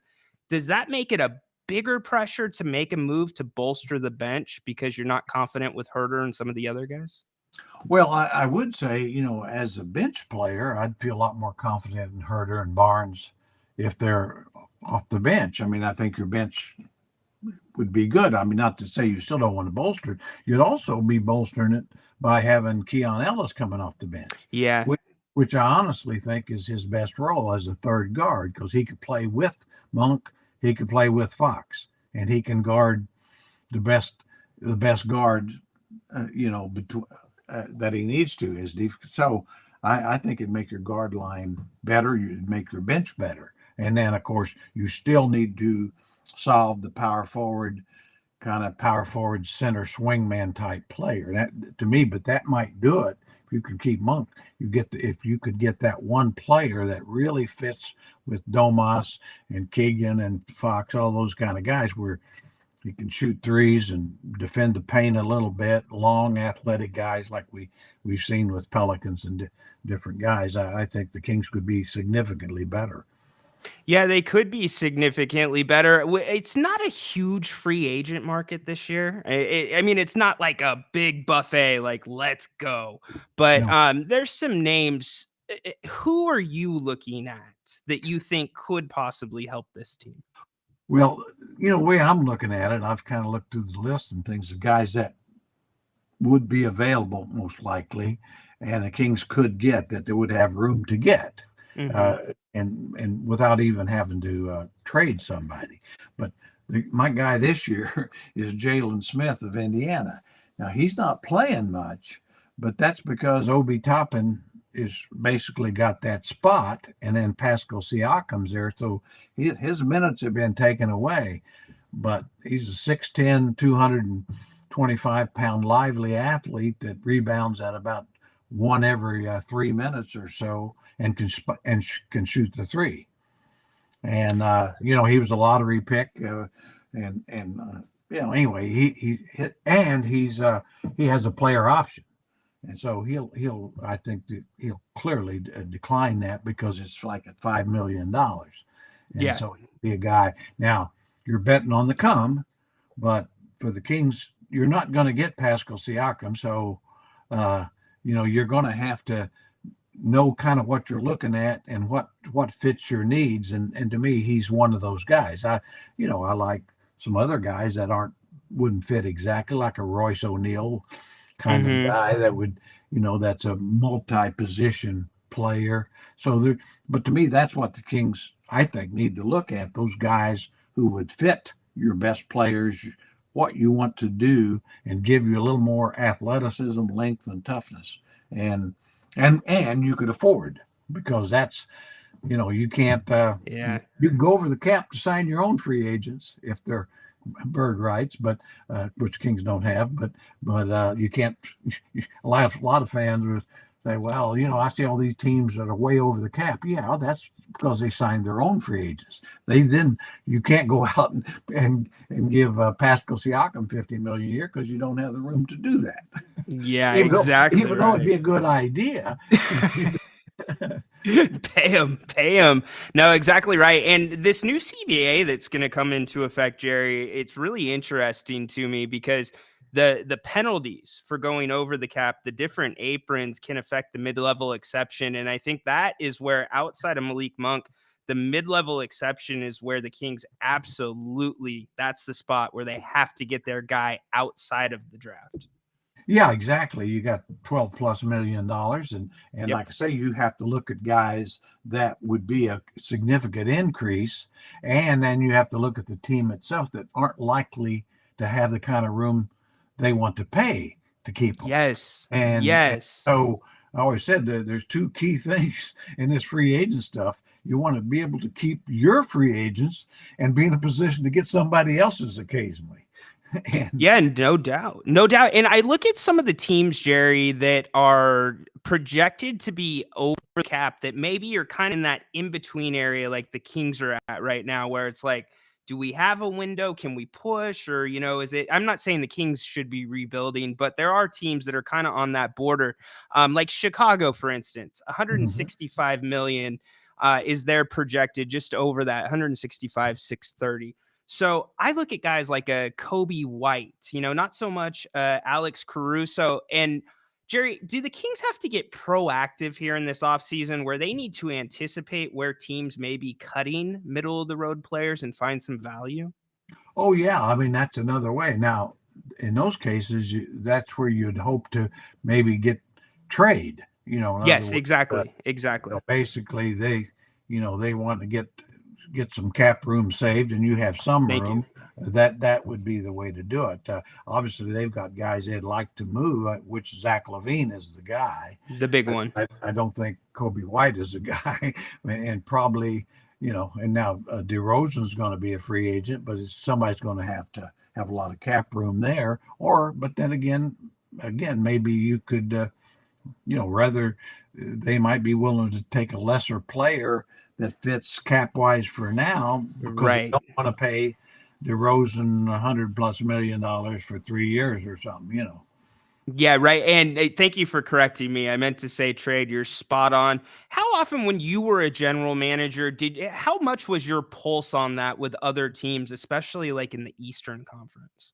Does that make it a bigger pressure to make a move to bolster the bench because you're not confident with Herter and some of the other guys? Well, I would say, as a bench player, I'd feel a lot more confident in Herter and Barnes if they're off the bench. I mean, I think your bench would be good. I mean, not to say you still don't want to bolster it. You'd also be bolstering it by having Keon Ellis coming off the bench. Yeah. Which I honestly think is his best role as a third guard, because he could play with Monk, he could play with Fox, and he can guard the best guard, that he needs to. So I think it'd make your guard line better. You'd make your bench better. And then, of course, you still need to solve the power forward center swingman type player. That to me, but that might do it if you can keep Monk. If you could get that one player that really fits with Domas and Keegan and Fox, all those kind of guys, where you can shoot threes and defend the paint a little bit, long athletic guys like we've seen with Pelicans and different guys. I think the Kings could be significantly better. Yeah, they could be significantly better. It's not a huge free agent market this year. I mean, it's not like a big buffet, like let's go. But there's some names. Who are you looking at that you think could possibly help this team? Well, the way I'm looking at it, I've kind of looked through the list and things of guys that would be available most likely, and the Kings could get that they would have room to get. Mm-hmm. And without even having to trade somebody. But my guy this year is Jalen Smith of Indiana. Now, he's not playing much, but that's because Obi Toppin is basically got that spot, and then Pascal Siakam's there. So his minutes have been taken away. But he's a 6'10", 225-pound lively athlete that rebounds at about one every 3 minutes or so, and can shoot the three. And he was a lottery pick, anyway, he hit, and he has a player option, and so I think that he'll clearly decline that because it's like at $5 million, and so he'll be a guy. Now you're betting on the come, but for the Kings, you're not going to get Pascal Siakam, so you're going to have to know kind of what you're looking at and what fits your needs. And to me, he's one of those guys. I like some other guys that wouldn't fit exactly, like a Royce O'Neal kind of guy that would, that's a multi-position player. But to me, that's what the Kings, I think, need to look at, those guys who would fit your best players, what you want to do, and give you a little more athleticism, length, and toughness. And you could afford, because that's You know, you can't. Yeah. You can go over the cap to sign your own free agents if they're bird rights, but which Kings don't have. But you can't. A lot of fans would say, "Well, you know, I see all these teams that are way over the cap." Yeah, that's because they signed their own free agents. You can't go out and give Pascal Siakam $50 million a year because you don't have the room to do that. Yeah, Even exactly. though it'd be a good idea. Pay him. No, exactly right. And this new CBA that's going to come into effect, Jerry, it's really interesting to me because the penalties for going over the cap, the different aprons can affect the mid-level exception. And I think that is where, outside of Malik Monk, the mid-level exception is where the Kings absolutely, that's the spot where they have to get their guy outside of the draft. Yeah, exactly. You got $12+ million, and Yep. like I say, you have to look at guys that would be a significant increase, and then you have to look at the team itself that aren't likely to have the kind of room they want to pay to keep them. Yes. And Yes. so I always said that there's two key things in this free agent stuff. You want to be able to keep your free agents and be in a position to get somebody else's occasionally. Yeah, no doubt. No doubt. And I look at some of the teams, Jerry, that are projected to be over cap that maybe you're kind of in that in-between area like the Kings are at right now, where it's like, do we have a window? Can we push? Or, you know, is it, I'm not saying the Kings should be rebuilding, but there are teams that are kind of on that border. Like Chicago, for instance, 165 million is their projected, just over that, 165, 630. So I look at guys like a Kobe White, you know, not so much Alex Caruso. And Jerry, do the Kings have to get proactive here in this offseason where they need to anticipate where teams may be cutting middle of the road players and find some value? Oh, yeah. I mean, that's another way. Now, in those cases, that's where you'd hope to maybe get trade, you know. In other Yes, words, exactly. you Exactly. know, basically, they want to get some cap room saved, and you have some Thank room. That would be the way to do it. Obviously, they've got guys they'd like to move, which Zach LaVine is the guy. The big one. I don't think Kobe White is the guy, and probably, you know, and now DeRozan's going to be a free agent, but somebody's going to have a lot of cap room there. But then again, maybe you could, you know, rather they might be willing to take a lesser player that fits cap wise for now because they don't want to pay DeRozan $100+ million for 3 years or something, you know. Yeah, right. And thank you for correcting me. I meant to say trade. You're spot on. How often, when you were a general manager, how much was your pulse on that with other teams, especially like in the Eastern Conference?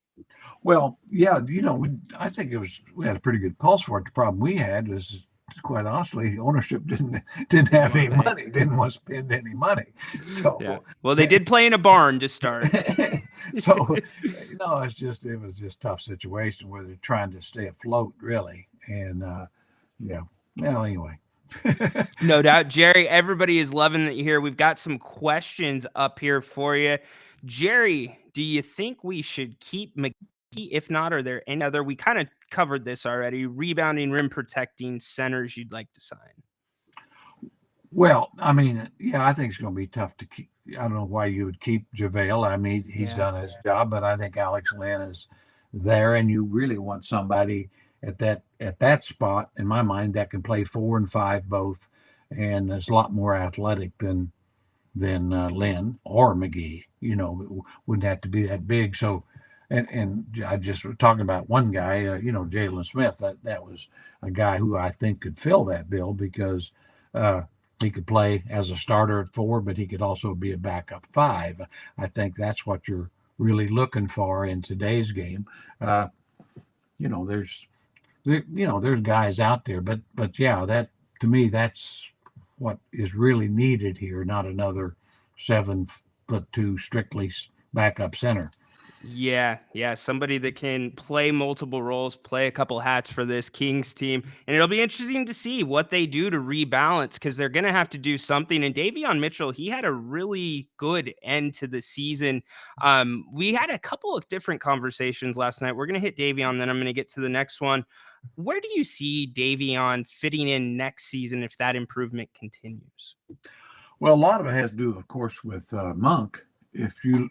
Well, yeah, you know, I think we had a pretty good pulse for it. The problem we had was, quite honestly, ownership didn't have any money, didn't want to spend any money. So, yeah. Well, they did play in a barn to start. So, no, it was just tough situation where they're trying to stay afloat, really. And yeah, well, anyway. No doubt, Jerry. Everybody is loving that you're here. We've got some questions up here for you, Jerry. Do you think we should keep McGee? If not, are there any other? We kind of covered this already. Rebounding, rim protecting centers you'd like to sign? Well, I mean, yeah, I think it's going to be tough to keep. I don't know why you would keep JaVale. I mean, he's done his job, but I think Alex Lynn is there, and you really want somebody at that spot, in my mind, that can play 4 and 5 both, and is a lot more athletic than Lynn or McGee. You know, wouldn't have to be that big. So. And I just was talking about one guy, you know, Jalen Smith. That was a guy who I think could fill that bill because he could play as a starter at 4, but he could also be a backup 5. I think that's what you're really looking for in today's game. You know, there's guys out there, but yeah, that to me that's what is really needed here, not another 7'2" strictly backup center. Yeah. Somebody that can play multiple roles, play a couple hats for this Kings team. And it'll be interesting to see what they do to rebalance because they're going to have to do something. And Davion Mitchell, he had a really good end to the season. We had a couple of different conversations last night. We're going to hit Davion, then I'm going to get to the next one. Where do you see Davion fitting in next season if that improvement continues? Well, a lot of it has to do, of course, with Monk. If you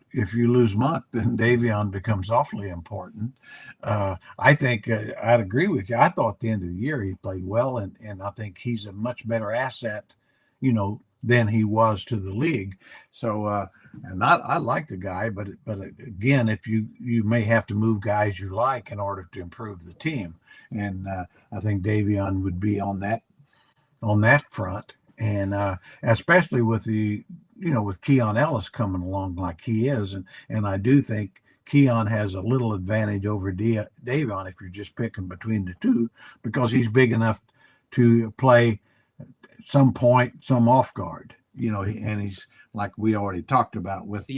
lose Monk, then Davion becomes awfully important. I think I'd agree with you. I thought at the end of the year he played well, and I think he's a much better asset, than he was to the league. So, and I like the guy, but again, if you may have to move guys you like in order to improve the team, and I think Davion would be on that front, and especially with with Keon Ellis coming along like he is, and I do think Keon has a little advantage over Davion if you're just picking between the two, because he's big enough to play some point, some off guard, and he's, like we already talked about, with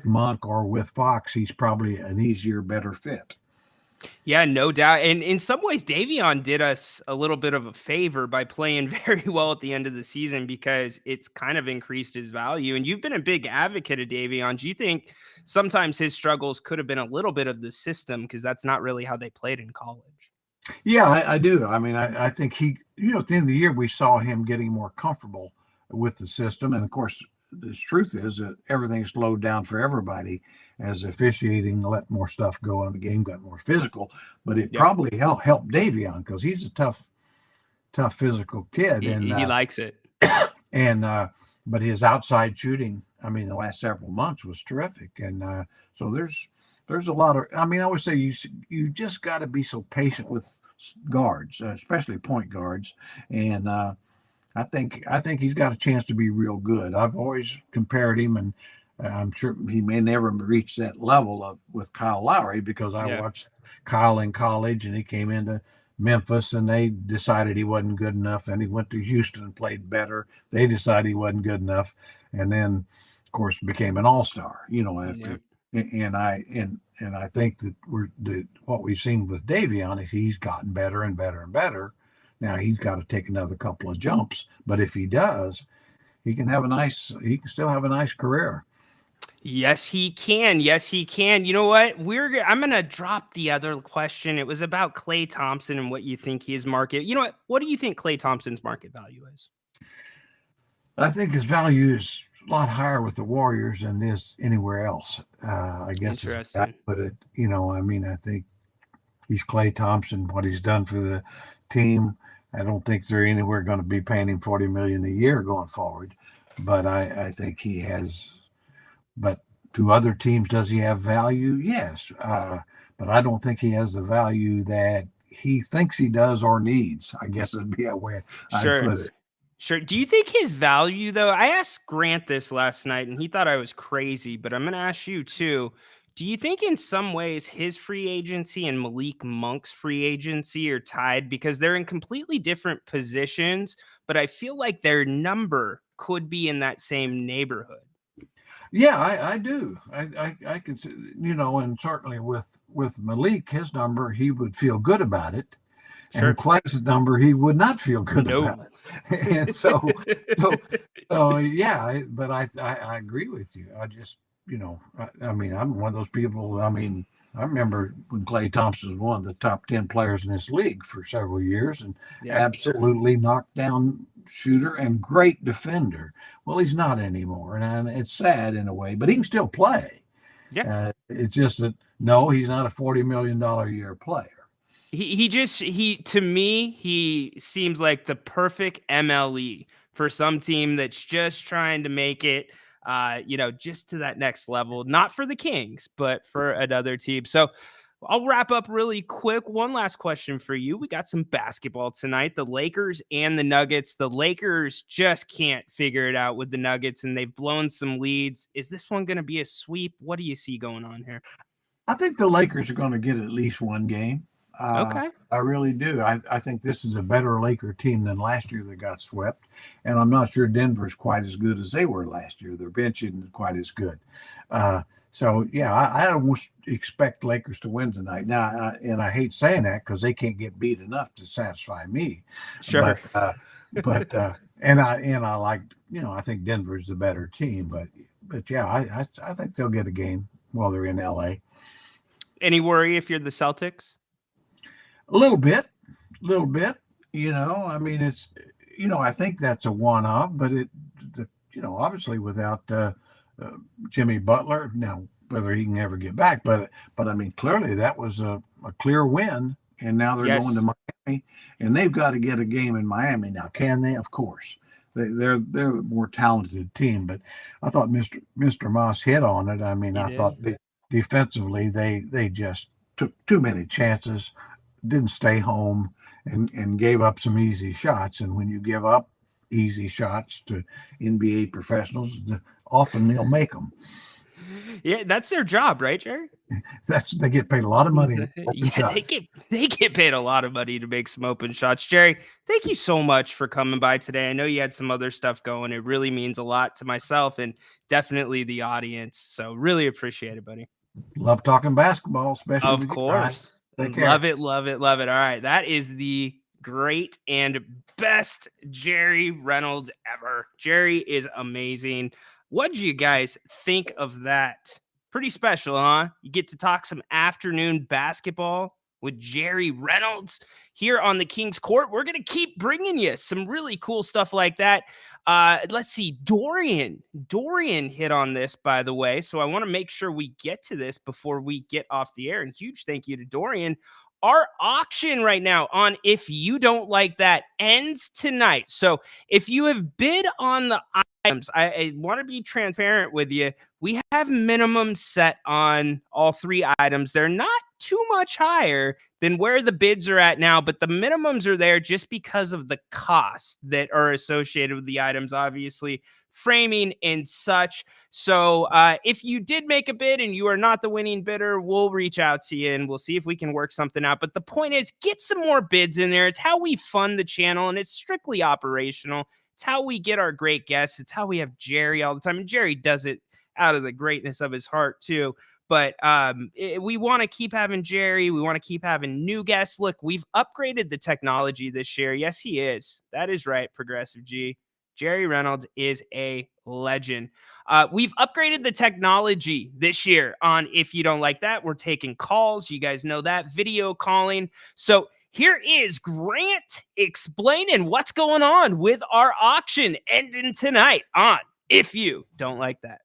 Monk or with Fox, he's probably an easier, better fit. Yeah, no doubt. And in some ways, Davion did us a little bit of a favor by playing very well at the end of the season, because it's kind of increased his value. And you've been a big advocate of Davion. Do you think sometimes his struggles could have been a little bit of the system, because that's not really how they played in college? Yeah, I do. I mean, I think he, at the end of the year, we saw him getting more comfortable with the system. And of course, the truth is that everything slowed down for everybody as officiating let more stuff go and the game got more physical. But it probably helped Davion, because he's a tough physical kid. And he likes it. And but his outside shooting, I mean, the last several months was terrific. And so there's a lot of, I mean, I would say you just got to be so patient with guards, especially point guards. And I think he's got a chance to be real good. I've always compared him, and I'm sure he may never reach that level with Kyle Lowry, because I watched Kyle in college, and he came into Memphis and they decided he wasn't good enough. And he went to Houston and played better. They decided he wasn't good enough. And then, of course, became an all-star, after. And I think that what we've seen with Davion is he's gotten better and better and better. Now he's got to take another couple of jumps, but if he does, he can still have a nice career. Yes, he can. Yes, he can. You know what? I'm going to drop the other question. It was about Klay Thompson and what you think his market. You know what? What do you think Klay Thompson's market value is? I think his value is a lot higher with the Warriors than it is anywhere else. I guess Interesting. But I mean, I think he's Klay Thompson. What he's done for the team, I don't think they're anywhere going to be paying him $40 million a year going forward. But I think he has. But to other teams, does he have value? Yes. But I don't think he has the value that he thinks he does or needs. I guess it'd be a way I'd put it. Sure. Do you think his value, though? I asked Grant this last night, and he thought I was crazy, but I'm going to ask you too. Do you think in some ways his free agency and Malik Monk's free agency are tied, because they're in completely different positions, but I feel like their number could be in that same neighborhood? Yeah, I do. I can see, and certainly with Malik, his number, he would feel good about it. Sure. And Clay's number, he would not feel good about it. And so yeah, but I agree with you. I just, I mean, I'm one of those people. I mean, I remember when Klay Thompson was one of the top 10 players in this league for several years, and absolutely knocked down shooter and great defender. Well, he's not anymore, and it's sad in a way, but he can still play. Yeah, it's just that he's not a $40 million a year player. To me, he seems like the perfect MLE for some team that's just trying to make it, just to that next level, not for the Kings, but for another team. So I'll wrap up really quick. One last question for you. We got some basketball tonight, the Lakers and the Nuggets. The Lakers just can't figure it out with the Nuggets, and they've blown some leads. Is this one going to be a sweep? What do you see going on here? I think the Lakers are going to get at least one game. Okay. I really do. I think this is a better Laker team than last year that got swept. And I'm not sure Denver's quite as good as they were last year. Their bench isn't quite as good. So, yeah, I almost expect Lakers to win tonight. Now, and I hate saying that because they can't get beat enough to satisfy me. Sure. But I like, I think Denver's the better team. But yeah, I think they'll get a game while they're in LA. Any worry if you're the Celtics? A little bit. I mean, it's, I think that's a one-off, but obviously without Jimmy Butler. Now, whether he can ever get back, but I mean, clearly that was a clear win. And now they're going to Miami, and they've got to get a game in Miami. Now, can they? Of course. They're a more talented team, but I thought Mr. Moss hit on it. I mean, I thought defensively they just took too many chances, didn't stay home, and gave up some easy shots. And when you give up easy shots to NBA professionals, often they'll make them. Yeah, that's their job, right, Jerry? They get paid a lot of money. Yeah, they get paid a lot of money to make some open shots. Jerry, thank you so much for coming by today. I know you had some other stuff going. It really means a lot to myself and definitely the audience. So really appreciate it, buddy. Love talking basketball, especially. Of course. Love it, love it, love it. All right, that is the great and best Jerry Reynolds ever. Jerry is amazing. What did you guys think of that? Pretty special, huh? You get to talk some afternoon basketball with Jerry Reynolds here on the King's Court. We're going to keep bringing you some really cool stuff like that. Let's see. Dorian hit on this, by the way. So I want to make sure we get to this before we get off the air. And huge thank you to Dorian. Our auction right now on If You Don't Like That ends tonight. So if you have bid on the items, I want to be transparent with you. We have minimum set on all three items. They're not too much higher than where the bids are at now, but the minimums are there just because of the costs that are associated with the items, obviously framing and such. So if you did make a bid and you are not the winning bidder, we'll reach out to you and we'll see if we can work something out. But the point is, get some more bids in there. It's how we fund the channel, and it's strictly operational. It's how we get our great guests. It's how we have Jerry all the time. And Jerry does it out of the greatness of his heart too. But we want to keep having Jerry. We want to keep having new guests. Look, we've upgraded the technology this year. Yes, he is. That is right, Progressive G. Jerry Reynolds is a legend. We've upgraded the technology this year on If You Don't Like That. We're taking calls. You guys know that. Video calling. So here is Grant explaining what's going on with our auction ending tonight on If You Don't Like That.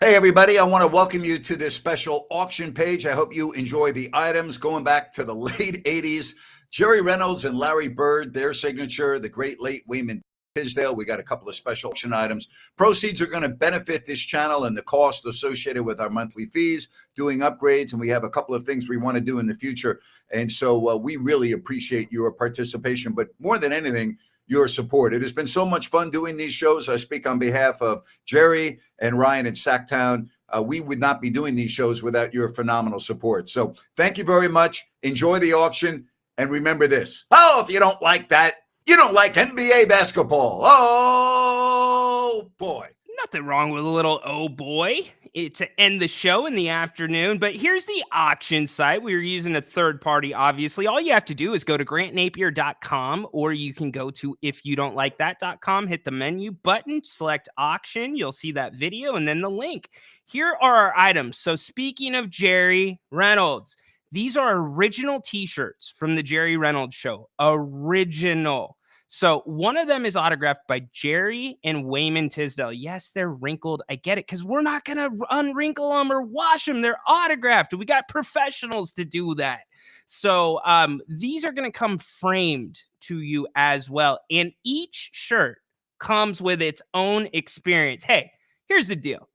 Hey, everybody. I want to welcome you to this special auction page. I hope you enjoy the items going back to the late 80s. Jerry Reynolds and Larry Bird, their signature, the great late Wayman Tisdale. We got a couple of special auction items. Proceeds are going to benefit this channel and the cost associated with our monthly fees, doing upgrades, and we have a couple of things we want to do in the future. And so we really appreciate your participation, but more than anything, your support. It has been so much fun doing these shows. I speak on behalf of Jerry and Ryan in Sacktown. We would not be doing these shows without your phenomenal support. So thank you very much. Enjoy the auction. And remember this. Oh, if you don't like that, you don't like NBA basketball. Oh, boy. Nothing wrong with a little oh boy to end the show in the afternoon. But here's the auction site. We were using a third party, obviously. All you have to do is go to grantnapier.com, or you can go to ifyoudontlikethat.com, hit the menu button, select auction. You'll see that video and then the link. Here are our items. So speaking of Jerry Reynolds, these are original t-shirts from the Jerry Reynolds show. Original. So one of them is autographed by Jerry and Wayman Tisdale. Yes, they're wrinkled. I get it, because we're not going to unwrinkle them or wash them. They're autographed. We got professionals to do that. So these are going to come framed to you as well. And each shirt comes with its own experience. Hey, here's the deal.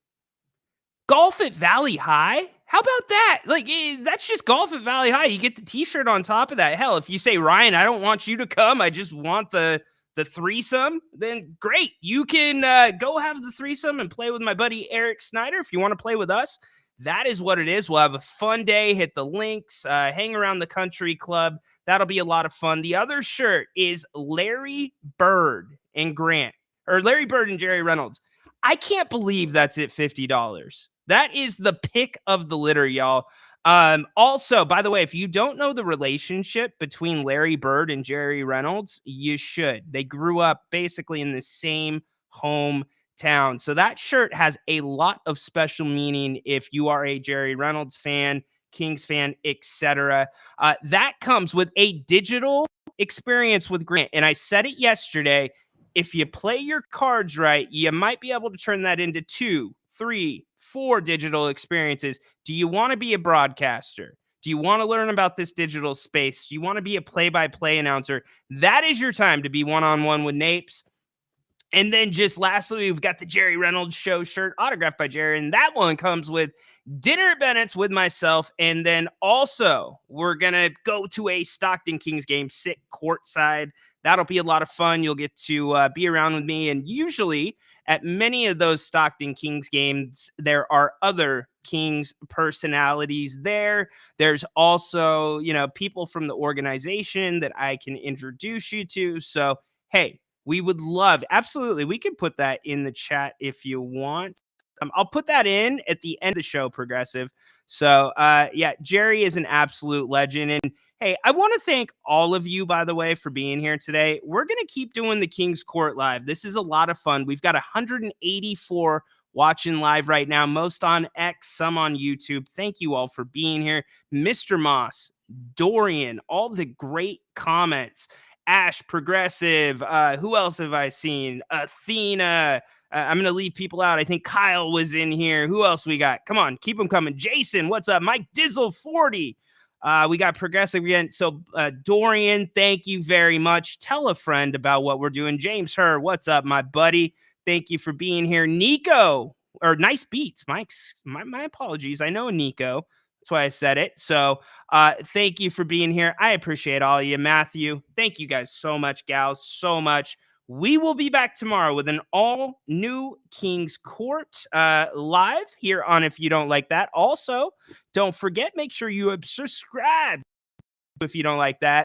Golf at Valley High? How about that? Like, that's just golf at Valley High. You get the t-shirt on top of that. Hell, if you say, Ryan, I don't want you to come, I just want the threesome, then great. You can go have the threesome and play with my buddy Eric Snyder. If you want to play with us, that is what it is. We'll have a fun day, hit the links, hang around the country club. That'll be a lot of fun. The other shirt is Larry Bird and Grant, or Larry Bird and Jerry Reynolds. I can't believe that's at $50. That is the pick of the litter, y'all. Also, by the way, if you don't know the relationship between Larry Bird and Jerry Reynolds, you should. They grew up basically in the same hometown. So that shirt has a lot of special meaning if you are a Jerry Reynolds fan, Kings fan, etc. That comes with a digital experience with Grant. And I said it yesterday. If you play your cards right, you might be able to turn that into 2, 3, 4 digital experiences. Do you want to be a broadcaster? Do you want to learn about this digital space? Do you want to be a play-by-play announcer? That is your time to be one-on-one with Napes. And then just lastly, we've got the Jerry Reynolds show shirt autographed by Jerry. And that one comes with dinner at Bennett's with myself. And then also we're going to go to a Stockton Kings game, sit courtside. That'll be a lot of fun. You'll get to be around with me. And usually at many of those Stockton Kings games, there are other Kings personalities there. There's also, people from the organization that I can introduce you to. So, hey, we would love, absolutely, we can put that in the chat if you want. I'll put that in at the end of the show, Progressive. So, yeah, Jerry is an absolute legend. And hey, I want to thank all of you, by the way, for being here today. We're going to keep doing the Kings Court Live. This is a lot of fun. We've got 184 watching live right now, most on X, some on YouTube. Thank you all for being here. Mr. Moss, Dorian, all the great comments. Ash, Progressive, who else have I seen? Athena. I'm going to leave people out. I think Kyle was in here. Who else we got? Come on, keep them coming. Jason, what's up? Mike Dizzle, 40. We got Progressive again. So, Dorian, thank you very much. Tell a friend about what we're doing. James Herr, what's up, my buddy? Thank you for being here. Nico, or Nice Beats. Mike's, my apologies. I know Nico. That's why I said it. So thank you for being here. I appreciate all of you. Matthew, thank you guys so much, gals, so much. We will be back tomorrow with an all new Kings Court live here on If You Don't Like That. Also, don't forget, make sure you subscribe if you don't like that.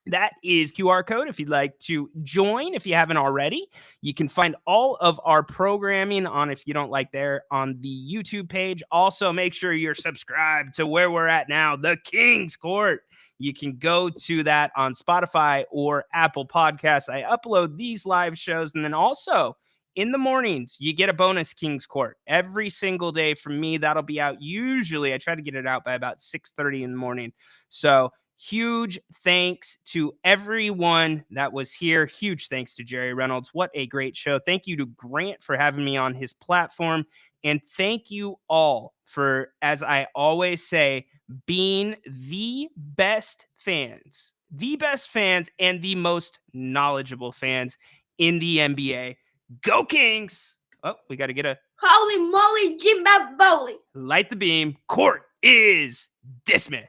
That is QR code if you'd like to join. If you haven't already, you can find all of our programming on If You Don't Like There on the YouTube page. Also, make sure you're subscribed to where we're at now, the Kings Court. You can go to that on Spotify or Apple Podcasts. I upload these live shows. And then also in the mornings, you get a bonus Kings Court every single day from me. That'll be out usually. I try to get it out by about 6:30 in the morning. So huge thanks to everyone that was here. Huge thanks to Jerry Reynolds. What a great show. Thank you to Grant for having me on his platform. And thank you all for, as I always say, being the best fans and the most knowledgeable fans in the NBA. Go Kings! Oh, we got to get a Holy moly, Jimbo Bowley. light the beam. Court is dismissed.